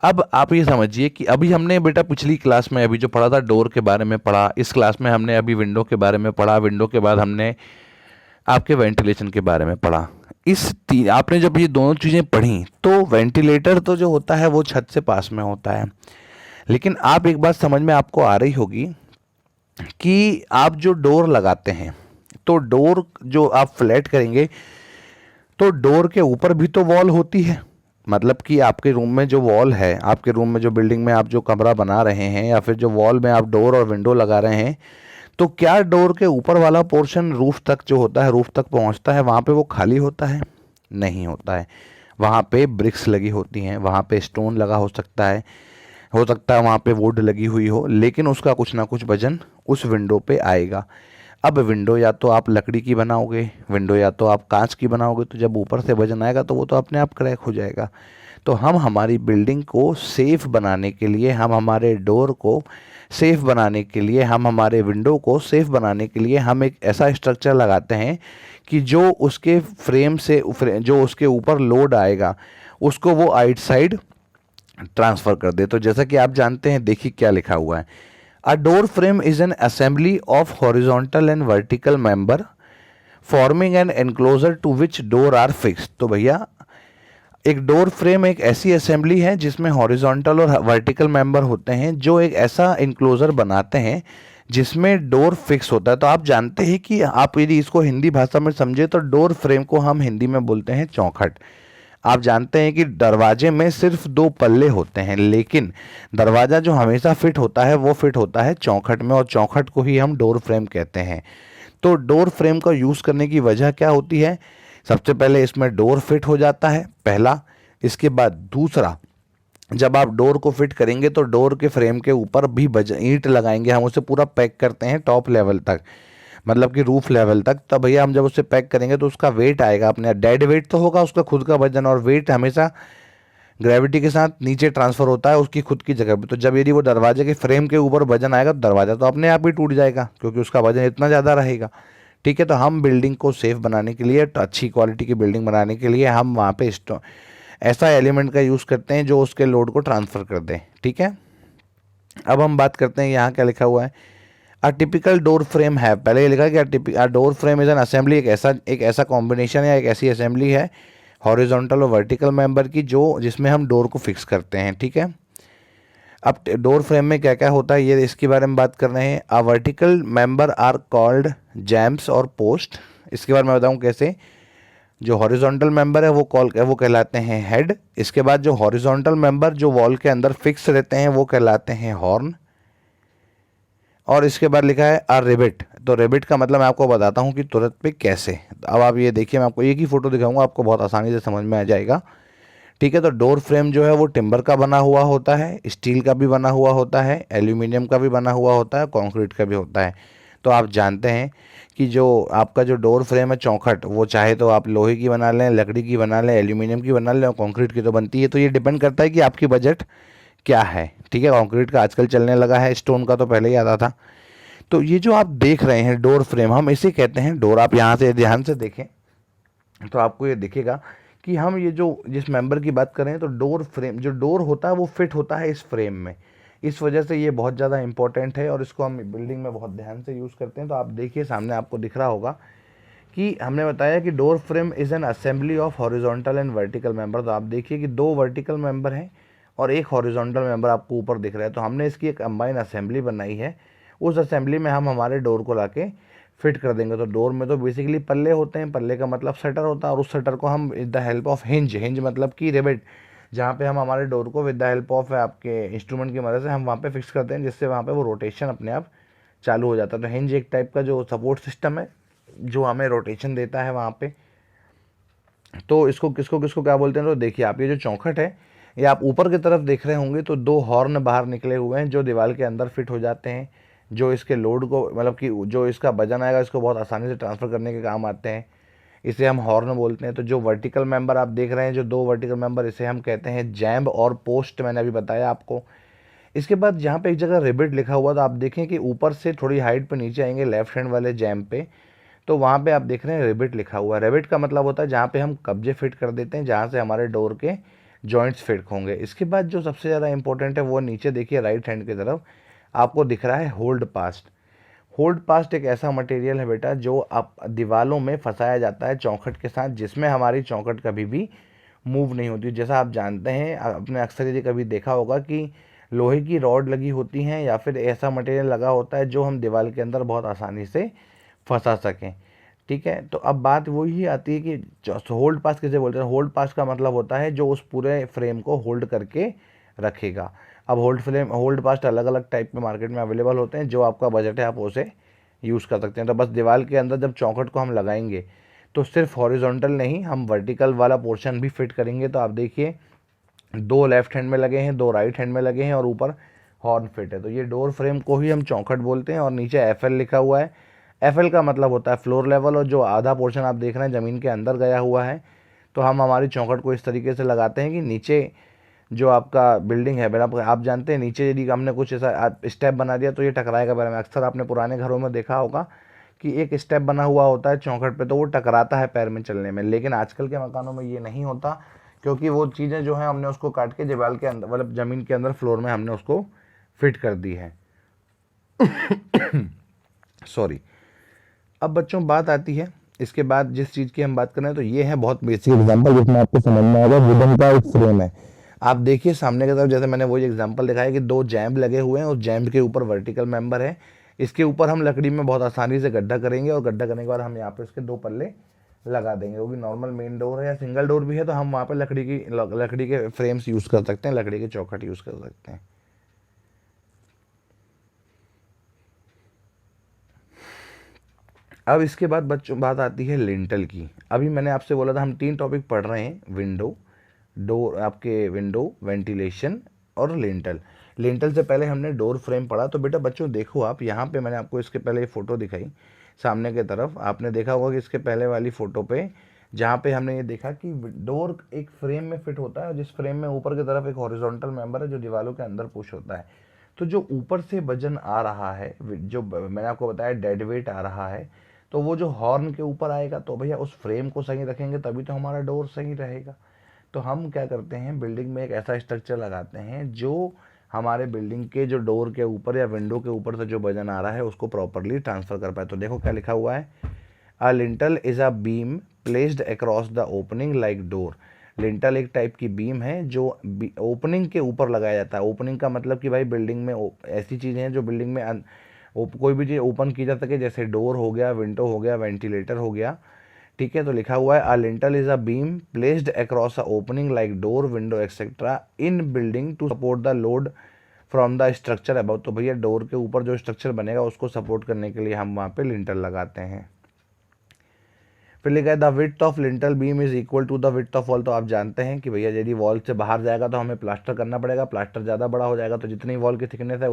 अब आप ये समझिए कि अभी हमने बेटा पिछली क्लास में अभी जो पढ़ा था डोर के बारे में पढ़ा, इस क्लास में हमने अभी विंडो के बारे में पढ़ा, विंडो के बाद हमने आपके वेंटिलेशन के बारे में पढ़ा। आपने जब ये दोनों चीज़ें पढ़ी तो वेंटिलेटर तो जो होता है वो छत से पास में होता है, लेकिन आप एक बात समझ में आपको आ रही होगी कि आप जो डोर लगाते हैं तो डोर जो आप फ्लैट करेंगे तो डोर के ऊपर भी तो वॉल होती है। मतलब कि आपके रूम में जो वॉल है, आपके रूम में जो बिल्डिंग में आप जो कमरा बना रहे हैं या फिर जो वॉल में आप डोर और विंडो लगा रहे हैं, तो क्या डोर के ऊपर वाला पोर्शन रूफ तक जो होता है, रूफ तक पहुंचता है, वहाँ पे वो खाली होता है? नहीं होता है। वहाँ पे ब्रिक्स लगी होती हैं, वहाँ पे स्टोन लगा हो सकता है वहाँ पे वुड लगी हुई हो, लेकिन उसका कुछ ना कुछ वजन उस विंडो पे आएगा। अब विंडो या तो आप लकड़ी की बनाओगे, विंडो या तो आप कांच की बनाओगे, तो जब ऊपर से वजन आएगा तो वो तो अपने आप क्रैक हो जाएगा। तो हम हमारी बिल्डिंग को सेफ बनाने के लिए, हम हमारे डोर को सेफ बनाने के लिए, हम हमारे विंडो को सेफ बनाने के लिए हम एक ऐसा स्ट्रक्चर लगाते हैं कि जो उसके फ्रेम से जो उसके ऊपर लोड आएगा उसको वो आइट साइड ट्रांसफ़र कर दे। तो जैसा कि आप जानते हैं, देखिए क्या लिखा हुआ है, a door frame is an assembly of horizontal and vertical member forming an enclosure to which door are fixed. तो भैया एक डोर फ्रेम एक ऐसी असेंबली है जिसमें हॉरिजॉन्टल और वर्टिकल मेंबर होते हैं जो एक ऐसा इनक्लोजर बनाते हैं जिसमें डोर फिक्स होता है। तो आप जानते हैं कि आप यदि इसको हिंदी भाषा में समझे तो डोर फ्रेम को हम हिंदी में बोलते हैं चौखट। आप जानते हैं कि दरवाजे में सिर्फ 2 पल्ले होते हैं, लेकिन दरवाज़ा जो हमेशा फिट होता है वो फिट होता है चौखट में, और चौखट को ही हम डोर फ्रेम कहते हैं। तो डोर फ्रेम का यूज़ करने की वजह क्या होती है? सबसे पहले इसमें डोर फिट हो जाता है, पहला। इसके बाद दूसरा, जब आप डोर को फिट करेंगे तो डोर के फ्रेम के ऊपर भी ईंट लगाएंगे, हम उसे पूरा पैक करते हैं टॉप लेवल तक, मतलब कि रूफ लेवल तक। तब भैया हम जब उसे पैक करेंगे तो उसका वेट आएगा, अपने डेड वेट तो होगा उसका खुद का वजन, और वेट हमेशा ग्रेविटी के साथ नीचे ट्रांसफ़र होता है उसकी खुद की जगह पे। तो जब यदि वो दरवाजे के फ्रेम के ऊपर वजन आएगा तो दरवाज़ा तो अपने आप ही टूट जाएगा क्योंकि उसका वजन इतना ज़्यादा रहेगा। ठीक है, तो हम बिल्डिंग को सेफ बनाने के लिए, तो अच्छी क्वालिटी की बिल्डिंग बनाने के लिए हम वहाँ पे ऐसा एलिमेंट का यूज़ करते हैं जो उसके लोड को ट्रांसफ़र कर दें। ठीक है, अब हम बात करते हैं यहाँ क्या लिखा हुआ है। अ टिपिकल डोर फ्रेम है, पहले ये लिखा है कि door frame is an assembly, एक ऐसा कॉम्बिनेशन या एक ऐसी असेंबली है हॉरिजॉन्टल और वर्टिकल मेंबर की जिसमें हम डोर को फिक्स करते हैं। ठीक है, अब डोर फ्रेम में क्या क्या होता है ये इसके बारे में बात कर रहे हैं। A vertical member are called jambs और पोस्ट। इसके बारे में बताऊँ कैसे। जो हॉरिजॉन्टल मेंबर है वो कहलाते हैं हेड। इसके बाद जो हॉरिजॉन्टल मेंबर जो वॉल के अंदर फिक्स रहते हैं वो कहलाते हैं हॉर्न। और इसके बाद लिखा है अ रिबिट। तो रिबिट का मतलब मैं आपको बताता हूँ कि तुरंत पे कैसे। अब आप ये देखिए, मैं आपको एक ही फ़ोटो दिखाऊंगा, आपको बहुत आसानी से समझ में आ जाएगा। ठीक है, तो डोर फ्रेम जो है वो टिम्बर का बना हुआ होता है, स्टील का भी बना हुआ होता है, एल्यूमिनियम का भी बना हुआ होता है, कंक्रीट का भी होता है। तो आप जानते हैं कि जो आपका जो डोर फ्रेम है चौखट, वो चाहे तो आप लोहे की बना लें, लकड़ी की बना लें, एल्यूमिनियम की बना लें, और कंक्रीट की तो बनती है। तो ये डिपेंड करता है कि आपकी बजट क्या है। ठीक है, कंक्रीट का आजकल चलने लगा है, स्टोन का तो पहले ही आता था। तो ये जो आप देख रहे हैं डोर फ्रेम, हम इसे कहते हैं डोर। आप यहाँ से ध्यान से देखें तो आपको ये दिखेगा कि हम ये जो जिस मेंबर की बात कर रहे हैं, तो डोर फ्रेम जो डोर होता है वो फिट होता है इस फ्रेम में। इस वजह से ये बहुत ज़्यादा इंपॉर्टेंट है और इसको हम बिल्डिंग में बहुत ध्यान से यूज़ करते हैं। तो आप देखिए, सामने आपको दिख रहा होगा कि हमने बताया कि door frame is an assembly of horizontal and vertical member. तो आप देखिए कि 2 वर्टिकल मेंबर हैं और एक हॉरिजॉन्टल मेंबर आपको ऊपर दिख रहा है। तो हमने इसकी एक कंबाइन असेंबली बनाई है। उस असेंबली में हम हमारे डोर को लाके फिट कर देंगे। तो डोर में तो बेसिकली पल्ले होते हैं, पल्ले का मतलब शटर होता है, और उस शटर को हम with the help of hinge मतलब कि रिवेट, जहाँ पे हम हमारे डोर को विद द हेल्प ऑफ आपके इंस्ट्रूमेंट की मदद से हम वहाँ पे फिक्स करते हैं, जिससे वहाँ पे वो रोटेशन अपने आप चालू हो जाता है। तो हिंज एक टाइप का जो सपोर्ट सिस्टम है जो हमें रोटेशन देता है वहाँ पे। तो इसको किसको किसको क्या बोलते हैं, तो देखिए आप ये जो चौखट है, ये आप ऊपर की तरफ देख रहे होंगे तो 2 हॉर्न बाहर निकले हुए हैं जो दीवार के अंदर फिट हो जाते हैं, जो इसके लोड को, मतलब कि जो इसका वजन आएगा इसको बहुत आसानी से ट्रांसफ़र करने के काम आते हैं। इसे हम हॉर्न बोलते हैं। तो जो वर्टिकल मेंबर आप देख रहे हैं, जो 2 वर्टिकल मेंबर, इसे हम कहते हैं जैम्ब और पोस्ट, मैंने अभी बताया आपको। इसके बाद यहाँ पे एक जगह रिबिट लिखा हुआ, तो आप देखें कि ऊपर से थोड़ी हाइट पे नीचे आएंगे लेफ्ट हैंड वाले जैम्ब पे, तो वहाँ पे आप देख रहे हैं रिबिट लिखा हुआ है। रिबिट का मतलब होता है जहाँ पे हम कब्जे फिट कर देते हैं, जहाँ से हमारे डोर के जॉइंट्स फिट होंगे। इसके बाद जो सबसे ज़्यादा इंपॉर्टेंट है वो नीचे देखिए राइट हैंड की तरफ आपको दिख रहा है होल्ड पास्ट। होल्ड पास्ट एक ऐसा मटेरियल है बेटा जो आप दीवालों में फंसाया जाता है चौखट के साथ, जिसमें हमारी चौखट कभी भी मूव नहीं होती। जैसा आप जानते हैं, आपने अक्सर ये कभी देखा होगा कि लोहे की रॉड लगी होती हैं या फिर ऐसा मटेरियल लगा होता है जो हम दीवार के अंदर बहुत आसानी से फंसा सकें। ठीक है, तो अब बात वही आती है कि होल्ड पास्ट किसे बोलते हैं। होल्ड पास्ट का मतलब होता है जो उस पूरे फ्रेम को होल्ड करके रखेगा। अब होल्ड पास्ट अलग अलग टाइप के मार्केट में अवेलेबल होते हैं, जो आपका बजट है आप उसे यूज़ कर सकते हैं। तो बस दीवार के अंदर जब चौखट को हम लगाएंगे तो सिर्फ हॉरिजॉन्टल नहीं, हम वर्टिकल वाला पोर्शन भी फिट करेंगे। तो आप देखिए 2 लेफ्ट हैंड में लगे हैं, 2 राइट हैंड में लगे हैं और ऊपर हॉर्न फिट है। तो ये डोर फ्रेम को ही हम चौखट बोलते हैं और नीचे एफएल लिखा हुआ है। एफएल का मतलब होता है फ्लोर लेवल, और जो आधा पोर्शन आप देख रहे हैं ज़मीन के अंदर गया हुआ है। तो हम हमारी चौखट को इस तरीके से लगाते हैं कि नीचे जो आपका बिल्डिंग है, बिना आप जानते हैं नीचे यदि हमने कुछ ऐसा स्टेप बना दिया तो ये टकराएगा पैर में। अक्सर आपने पुराने घरों में देखा होगा कि एक स्टेप बना हुआ होता है चौखट पे, तो वो टकराता है पैर में चलने में। लेकिन आजकल के मकानों में ये नहीं होता, क्योंकि वो चीज़ें जो हैं हमने उसको काट के दीवार के अंदर मतलब ज़मीन के अंदर फ्लोर में हमने उसको फिट कर दी है। सॉरी। अब बच्चों बात आती है इसके बाद जिस चीज़ की हम बात कर रहे हैं, तो ये है बहुत बेसिक एग्जांपल जिसमें आपको समझ में आएगा। वुडन का एक फ्रेम है, आप देखिए सामने की तरफ, जैसे मैंने वही एग्जांपल दिखाया कि 2 जैम्ब लगे हुए हैं और जैम्ब के ऊपर वर्टिकल मेंबर है। इसके ऊपर हम लकड़ी में बहुत आसानी से गड्ढा करेंगे और गड्ढा करने के बाद हम यहाँ पे इसके 2 पल्ले लगा देंगे। वो भी नॉर्मल मेन डोर है या सिंगल डोर भी है तो हम वहाँ पे लकड़ी के फ्रेम्स यूज़ कर सकते हैं, लकड़ी के चौखट यूज़ कर सकते हैं। अब इसके बाद बच्चों बात आती है लिंटल की। अभी मैंने आपसे बोला था हम 3 टॉपिक पढ़ रहे हैं, विंडो, डोर, आपके विंडो, वेंटिलेशन और लिंटल। लिंटल से पहले हमने डोर फ्रेम पढ़ा। तो बेटा बच्चों देखो, आप यहाँ पे मैंने आपको इसके पहले ये फ़ोटो दिखाई सामने की तरफ, आपने देखा होगा कि इसके पहले वाली फ़ोटो पे जहाँ पे हमने ये देखा कि डोर एक फ्रेम में फिट होता है, और जिस फ्रेम में ऊपर की तरफ एक हॉरिजॉन्टल मेंबर है जो दीवारों के अंदर पुश होता है। तो जो ऊपर से वजन आ रहा है, जो मैंने आपको बताया डेड वेट आ रहा है, तो वो जो हॉर्न के ऊपर आएगा, तो भैया उस फ्रेम को सही रखेंगे तभी तो हमारा डोर सही रहेगा। तो हम क्या करते हैं, बिल्डिंग में एक ऐसा स्ट्रक्चर लगाते हैं जो हमारे बिल्डिंग के जो डोर के ऊपर या विंडो के ऊपर से जो वजन आ रहा है उसको प्रॉपरली ट्रांसफ़र कर पाए। तो देखो क्या लिखा हुआ है, a lintel is a beam placed across the opening like door. Lintel एक टाइप की बीम है जो ओपनिंग के ऊपर लगाया जाता है। ओपनिंग का मतलब कि भाई बिल्डिंग में ऐसी चीज़ें हैं जो बिल्डिंग में कोई भी चीज़ ओपन की जा सके, जैसे डोर हो गया, विंडो हो गया, वेंटिलेटर हो गया। ठीक है, तो लिखा हुआ है a lintel is a beam placed across a opening like door, window etcetera in building to support the load from the structure about. तो भैया डोर के ऊपर जो स्ट्रक्चर बनेगा उसको सपोर्ट करने के लिए हम वहाँ पे लिंटल लगाते हैं। फिर लिखा है the width of lintel beam is equal to the width of wall. तो आप जानते हैं कि भैया यदि वॉल से बाहर जाएगा तो हमें प्लास्टर करना पड़ेगा, प्लास्टर ज़्यादा बड़ा हो जाएगा तो जितनी वॉल की थिकनेस है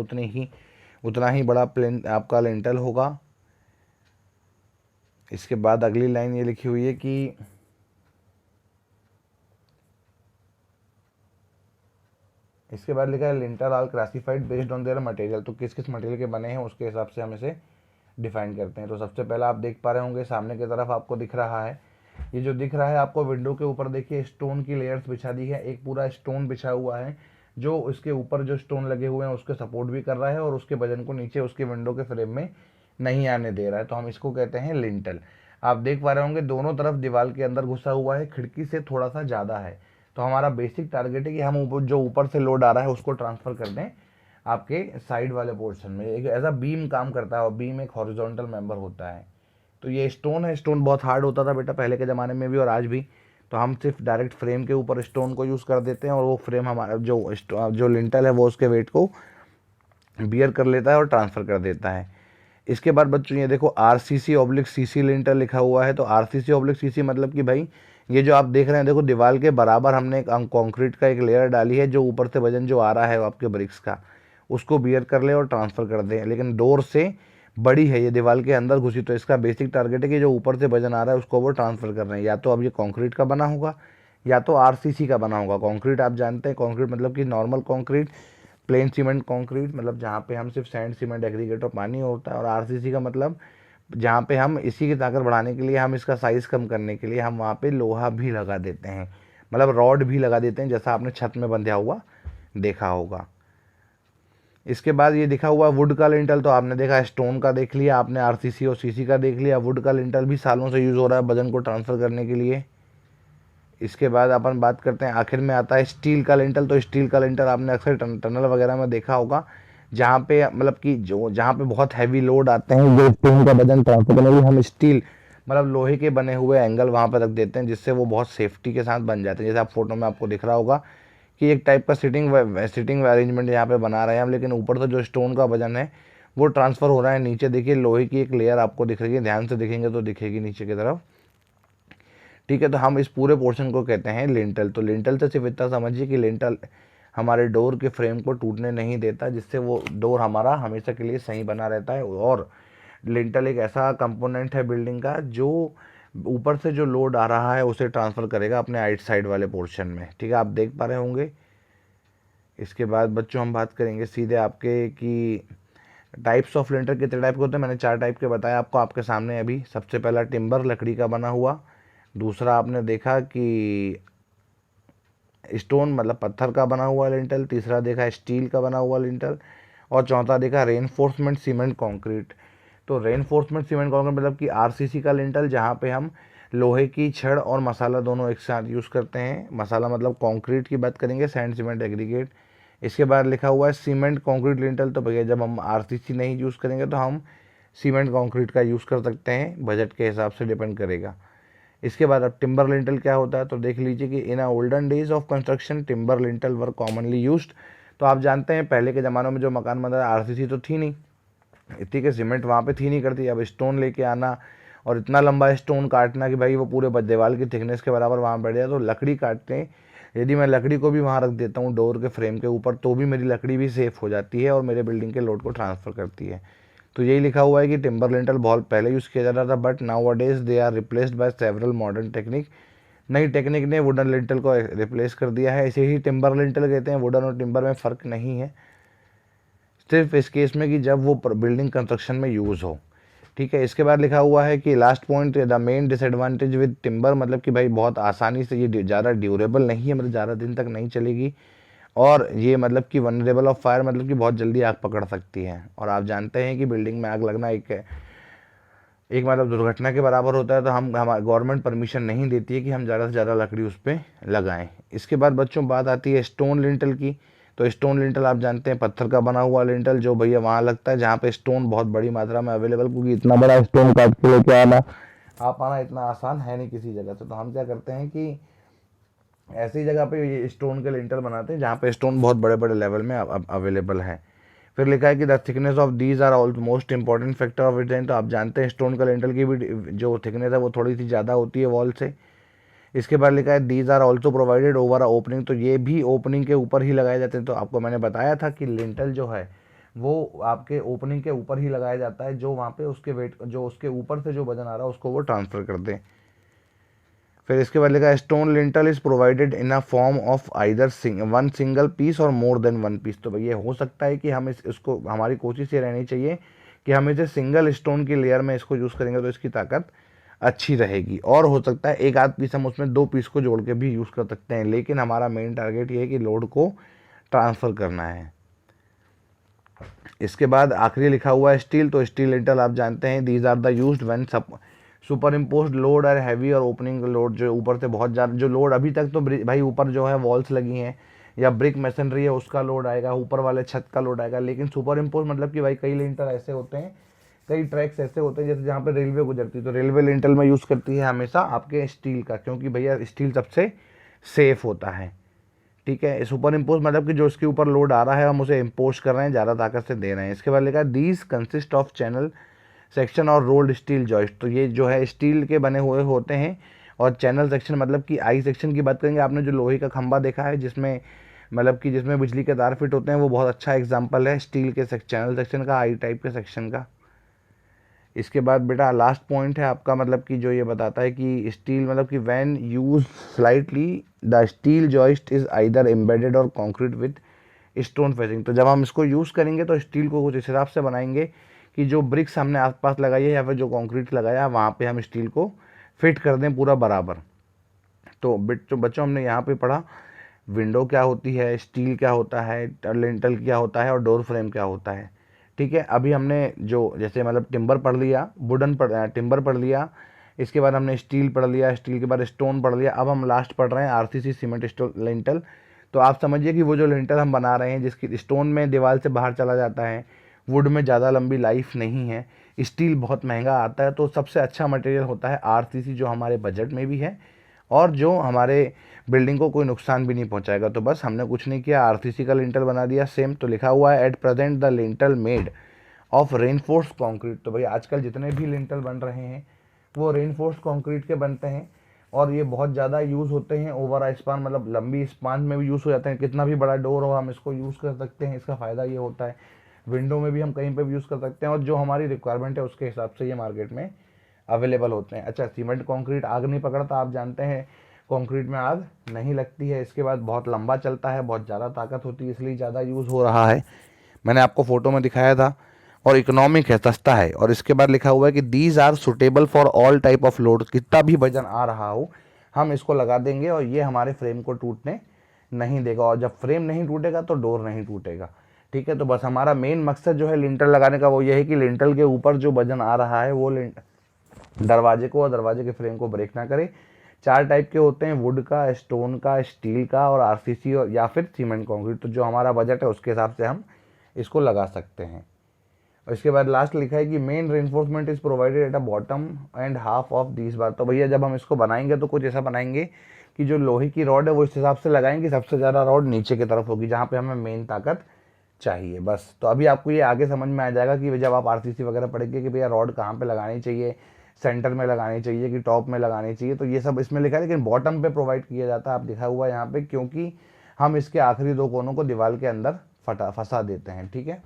उतना ही बड़ा प्लेन आपका लिंटल होगा। इसके बाद अगली लाइन ये लिखी हुई है कि इसके बाद लिखा है lintel are classified based on their material. तो किस किस मटेरियल के बने हैं उसके हिसाब से हम इसे डिफाइन करते हैं। तो सबसे पहला आप देख पा रहे होंगे सामने की तरफ आपको दिख रहा है, ये जो दिख रहा है आपको विंडो के ऊपर देखिए स्टोन की लेयर्स बिछा दी है। एक पूरा स्टोन बिछा हुआ है जो उसके ऊपर जो स्टोन लगे हुए हैं उसके सपोर्ट भी कर रहा है और उसके वजन को नीचे उसके विंडो के फ्रेम में नहीं आने दे रहा है। तो हम इसको कहते हैं लिंटल। आप देख पा रहे होंगे दोनों तरफ दीवार के अंदर घुसा हुआ है, खिड़की से थोड़ा सा ज़्यादा है। तो हमारा बेसिक टारगेट है कि हम जो ऊपर से लोड आ रहा है उसको ट्रांसफ़र कर दें आपके साइड वाले पोर्शन में। एक ऐसा बीम काम करता है और बीम एक हॉरिजॉन्टल मेंबर होता है। तो ये स्टोन है, स्टोन बहुत हार्ड होता था बेटा पहले के ज़माने में भी और आज भी। तो हम सिर्फ डायरेक्ट फ्रेम के ऊपर स्टोन को यूज़ कर देते हैं और वो फ्रेम हमारा जो लिंटल है वो उसके वेट को बियर कर लेता है और ट्रांसफ़र कर देता है। इसके बाद बच्चों ये देखो RCC/CC लिंटल लिखा हुआ है। तो RCC/CC मतलब कि भाई ये जो आप देख रहे हैं, देखो दीवार के बराबर हमने एक कंक्रीट का एक लेयर डाली है जो ऊपर से वजन जो आ रहा है आपके ब्रिक्स का उसको बियर कर ले और ट्रांसफ़र कर दे। लेकिन डोर से बड़ी है ये दीवार के अंदर घुसी, तो इसका बेसिक टारगेट है कि जो ऊपर से वजन आ रहा है उसको वो ट्रांसफ़र कर रहे हैं। या तो अब ये कंक्रीट का बना होगा या तो RCC का बना होगा। कंक्रीट आप जानते हैं, कंक्रीट मतलब कि normal concrete, plane cement concrete, मतलब जहाँ पे हम सिर्फ सैंड, सीमेंट, एग्रीगेट और पानी होता है। और RCC का मतलब जहाँ पे हम इसी की ताकत बढ़ाने के लिए, हम इसका साइज़ कम करने के लिए हम वहाँ पे लोहा भी लगा देते हैं। मतलब रॉड भी लगा देते हैं, जैसा आपने छत में बंधा हुआ देखा होगा। इसके बाद ये दिखा हुआ वुड का लिंटल, तो आपने देखा स्टोन का देख लिया आपने, आरसीसी और सीसी का देख लिया। वुड का लिंटल भी सालों से यूज़ हो रहा है वजन को ट्रांसफ़र करने के लिए। इसके बाद अपन बात करते हैं, आखिर में आता है स्टील का लिंटल। तो स्टील का लिंटल आपने अक्सर टनल वगैरह में देखा होगा, जहाँ पे मतलब कि जहाँ पे बहुत हैवी लोड आते हैं, जो स्टोन का वजन ट्रांसफर करने के लिए हम स्टील मतलब लोहे के बने हुए एंगल वहाँ पर रख देते हैं, जिससे वो बहुत सेफ्टी के साथ बन जाते हैं। जैसे आप फोटो में आपको दिख रहा होगा कि एक टाइप का सिटिंग अरेंजमेंट यहाँ पे बना रहे हैं हम, लेकिन ऊपर से जो स्टोन का वजन है वो ट्रांसफ़र हो रहा है नीचे। देखिए लोहे की एक लेयर आपको दिख रही है, ध्यान से देखेंगे तो दिखेगी नीचे की तरफ, ठीक है। तो हम इस पूरे पोर्शन को कहते हैं लिंटल। तो लिंटल से सिर्फ इतना समझिए कि लिंटल हमारे डोर के फ्रेम को टूटने नहीं देता, जिससे वो डोर हमारा हमेशा के लिए सही बना रहता है। और लिंटल एक ऐसा कंपोनेंट है बिल्डिंग का जो ऊपर से जो लोड आ रहा है उसे ट्रांसफ़र करेगा अपने आइट साइड वाले पोर्शन में, ठीक है, आप देख पा रहे होंगे। इसके बाद बच्चों हम बात करेंगे सीधे आपके कि टाइप्स ऑफ लिंटर कितने टाइप के होते हैं। मैंने 4 टाइप के बताया आपको आपके सामने अभी। सबसे पहला टिम्बर, लकड़ी का बना हुआ। दूसरा आपने देखा कि स्टोन मतलब पत्थर का बना हुआ लिंटल। तीसरा देखा स्टील का बना हुआ लिंटल। और चौथा देखा रेनफोर्समेंट सीमेंट कंक्रीट। तो रेनफोर्समेंट सीमेंट कंक्रीट मतलब कि आरसीसी का लिंटल, जहाँ पे हम लोहे की छड़ और मसाला दोनों एक साथ यूज़ करते हैं। मसाला मतलब कंक्रीट की बात करेंगे, सैंड सीमेंट एग्रीगेट। इसके बाद लिखा हुआ है सीमेंट कंक्रीट लिंटल। तो भैया जब हम आरसीसी नहीं यूज़ करेंगे तो हम सीमेंट कंक्रीट का यूज़ कर सकते हैं, बजट के हिसाब से डिपेंड करेगा। इसके बाद अब टिम्बर लिंटल क्या होता है, तो देख लीजिए कि in olden days of construction timber lintel were commonly used. तो आप जानते हैं पहले के ज़मानों में जो मकान बन रहा है आरसीसी तो थी नहीं, इतनी के सीमेंट वहाँ पे थी नहीं करती। अब स्टोन लेके आना और इतना लंबा स्टोन काटना कि भाई वो पूरे दीवार की थिकनेस के बराबर वहाँ बैठ जाए। तो लकड़ी काटते हैं, यदि मैं लकड़ी को भी वहाँ रख देता हूँ डोर के फ्रेम के ऊपर, तो भी मेरी लकड़ी भी सेफ हो जाती है और मेरे बिल्डिंग के लोड को ट्रांसफ़र करती है। तो यही लिखा हुआ है कि टिम्बर लिंटल बहुत पहले यूज़ किया जाता था, but nowadays they are replaced by several modern technique. नई टेक्निक ने वुडन लिंटल को रिप्लेस कर दिया है, इसे ही टिम्बर लिंटल कहते हैं। वुडन और टिम्बर में फ़र्क नहीं है, सिर्फ इस केस में कि जब वो बिल्डिंग कंस्ट्रक्शन में यूज़ हो, ठीक है। इसके बाद लिखा हुआ है कि last point, the main disadvantage with timber, मतलब कि भाई बहुत आसानी से ये ज़्यादा ड्यूरेबल नहीं है, मतलब ज़्यादा दिन तक नहीं चलेगी। और ये मतलब कि वनरेबल ऑफ फायर, मतलब कि बहुत जल्दी आग पकड़ सकती है। और आप जानते हैं कि बिल्डिंग में आग लगना एक मतलब दुर्घटना के बराबर होता है। तो हमारी गवर्नमेंट परमिशन नहीं देती है कि हम ज़्यादा से ज़्यादा लकड़ी उस पर लगाएं। इसके बाद बच्चों बात आती है स्टोन लिंटल की। तो स्टोन लिंटल आप जानते हैं पत्थर का बना हुआ लिंटल, जो भैया वहाँ लगता है जहाँ पे स्टोन बहुत बड़ी मात्रा में अवेलेबल, क्योंकि इतना बड़ा स्टोन काट के लेके आना इतना आसान है नहीं किसी जगह से। तो हम क्या करते हैं कि ऐसी जगह पे ये स्टोन के लिंटल बनाते हैं जहाँ पे स्टोन बहुत बड़े बड़े लेवल में अवेलेबल है। फिर लिखा है कि the thickness of these are all most important factor of design. तो आप जानते हैं स्टोन का लिंटल की भी जो थिकनेस है वो थोड़ी सी ज़्यादा होती है वॉल से। इसके बाद लिखा है these are also provided over a opening. तो ये भी ओपनिंग के ऊपर ही लगाए जाते हैं। तो आपको मैंने बताया था कि लिंटल जो है वो आपके ओपनिंग के ऊपर ही लगाया जाता है, जो वहाँ पे उसके वेट जो उसके ऊपर से जो वजन आ रहा है उसको वो ट्रांसफ़र कर दें। फिर इसके बाद लिखा है stone lintel is provided in a form of either one single piece और मोर देन वन पीस। तो भैया हो सकता है कि हम इसको हमारी कोशिश ये रहनी चाहिए कि हम इसे सिंगल स्टोन की लेयर में इसको यूज़ करेंगे तो इसकी ताकत अच्छी रहेगी। और हो सकता है एक आध पीस हम उसमें 2 पीस को जोड़ के भी यूज़ कर सकते हैं, लेकिन हमारा मेन टारगेट ये है कि लोड को ट्रांसफ़र करना है। इसके बाद आखिरी लिखा हुआ है स्टील। तो स्टील लिंटल आप जानते हैं these are the used when superimpose load और हैवी और ओपनिंग लोड, जो ऊपर से बहुत ज़्यादा जो लोड अभी तक तो भाई ऊपर जो है वॉल्स लगी हैं या ब्रिक मैसनरी है उसका लोड आएगा, ऊपर वाले छत का लोड आएगा। लेकिन सुपर इम्पोज मतलब कि भाई कई लिंटल ऐसे होते हैं, कई ट्रैक्स ऐसे होते हैं जैसे जहाँ पे रेलवे गुजरती है, तो रेलवे लिंटल में यूज़ करती है हमेशा आपके स्टील का, क्योंकि भैया स्टील सबसे सेफ होता है, ठीक है। सुपर इम्पोज मतलब कि जो इसके ऊपर लोड आ रहा है हम उसे इम्पोज कर रहे हैं, ज़्यादा ताकत से दे रहे हैं। इसके बाद लिखा है these consist of channel section और रोल्ड स्टील जॉइस्ट। तो ये जो है स्टील के बने हुए होते हैं। और चैनल सेक्शन मतलब कि आई सेक्शन की बात करेंगे, आपने जो लोहे का खंभा देखा है जिसमें मतलब कि जिसमें बिजली के तार फिट होते हैं, वो बहुत अच्छा एग्जांपल है स्टील के चैनल सेक्शन का, आई टाइप के सेक्शन का। इसके बाद बेटा लास्ट पॉइंट है आपका, मतलब कि जो ये बताता है कि स्टील मतलब कि when use slightly the steel joist is either embedded और कॉन्क्रीट विद स्टोन फेसिंग। तो जब हम इसको यूज़ करेंगे तो स्टील को कुछ इस हिसाब से बनाएंगे कि जो ब्रिक्स हमने आसपास लगाई है या फिर जो कंक्रीट लगाया है वहाँ पे हम स्टील को फिट कर दें पूरा बराबर, तो बच्चों हमने यहाँ पे पढ़ा विंडो क्या होती है, स्टील क्या होता है, लिंटल क्या होता है और डोर फ्रेम क्या होता है। ठीक है, अभी हमने जो जैसे मतलब टिम्बर पढ़ लिया, टिम्बर पढ़ लिया, इसके बाद हमने स्टील पढ़ लिया, स्टील के बाद स्टोन पढ़ लिया, अब हम लास्ट पढ़ रहे हैं आरसीसी सीमेंट स्टोन लिंटल। तो आप समझिए कि वो जो लिंटल हम बना रहे हैं जिसकी स्टोन में दीवार से बाहर चला जाता है, वुड में ज़्यादा लंबी लाइफ नहीं है, स्टील बहुत महंगा आता है, तो सबसे अच्छा मटेरियल होता है आरसीसी जो हमारे बजट में भी है और जो हमारे बिल्डिंग को कोई नुकसान भी नहीं पहुंचाएगा। तो बस हमने कुछ नहीं किया, आरसीसी का लिंटल बना दिया सेम। तो लिखा हुआ है at present the lintel made of reinforce concrete. तो भाई आजकल जितने भी लिंटल बन रहे हैं वो रेनफोर्स कंक्रीट के बनते हैं और ये बहुत ज़्यादा यूज़ होते हैं ओवर स्पान, मतलब लंबी स्पान में भी यूज़ हो जाते हैं। कितना भी बड़ा डोर हो हम इसको यूज़ कर सकते हैं। इसका फ़ायदा ये होता है विंडो में भी हम कहीं पर भी यूज़ कर सकते हैं और जो हमारी रिक्वायरमेंट है उसके हिसाब से ये मार्केट में अवेलेबल होते हैं। अच्छा, सीमेंट कंक्रीट आग नहीं पकड़ता, आप जानते हैं कंक्रीट में आग नहीं लगती है। इसके बाद बहुत लंबा चलता है, बहुत ज़्यादा ताकत होती है, इसलिए ज़्यादा यूज़ हो रहा है। मैंने आपको फ़ोटो में दिखाया था और इकोनॉमिक है, सस्ता है। और इसके बाद लिखा हुआ है कि these are suitable for all type of load. कितना भी वजन आ रहा हो हम इसको लगा देंगे और ये हमारे फ्रेम को टूटने नहीं देगा। और जब फ्रेम नहीं टूटेगा तो डोर नहीं टूटेगा। ठीक है, तो बस हमारा मेन मकसद जो है लिंटल लगाने का वो ये है कि लिंटल के ऊपर जो वजन आ रहा है वो दरवाजे को और दरवाजे के फ्रेम को ब्रेक ना करे। 4 टाइप के होते हैं, वुड का, स्टोन का, स्टील का और आरसीसी और या फिर सीमेंट कंक्रीट। तो जो हमारा बजट है उसके हिसाब से हम इसको लगा सकते हैं। और इसके बाद लास्ट लिखा है कि main reinforcement is provided at a bottom end half of this bar. तो भैया जब हम इसको बनाएंगे तो कुछ ऐसा बनाएंगे कि जो लोहे की रॉड है वो इस हिसाब से लगाएंगे, सबसे ज़्यादा रॉड नीचे की तरफ होगी जहाँ पे हमें मेन ताकत चाहिए। बस तो अभी आपको ये आगे समझ में आ जाएगा कि जब आप आरसीसी वगैरह पढ़ेंगे कि भैया रॉड कहाँ पे लगानी चाहिए, सेंटर में लगानी चाहिए कि टॉप में लगानी चाहिए। तो ये सब इसमें लिखा है, लेकिन बॉटम पे प्रोवाइड किया जाता है, आप लिखा हुआ है यहाँ पे, क्योंकि हम इसके आखिरी 2 कोनों को दीवार के अंदर फंसा देते हैं। ठीक है,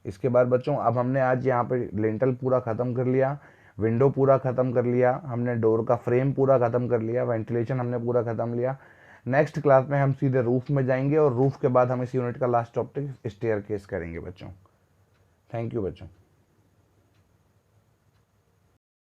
इसके बाद बच्चों अब हमने आज यहाँ पे लिंटल पूरा ख़त्म कर लिया, विंडो पूरा ख़त्म कर लिया, हमने डोर का फ्रेम पूरा ख़त्म कर लिया, वेंटिलेशन हमने पूरा ख़त्म लिया। नेक्स्ट क्लास में हम सीधे रूफ में जाएंगे और रूफ के बाद हम इस यूनिट का लास्ट टॉपिक स्टेयरकेस करेंगे बच्चों। थैंक यू बच्चों।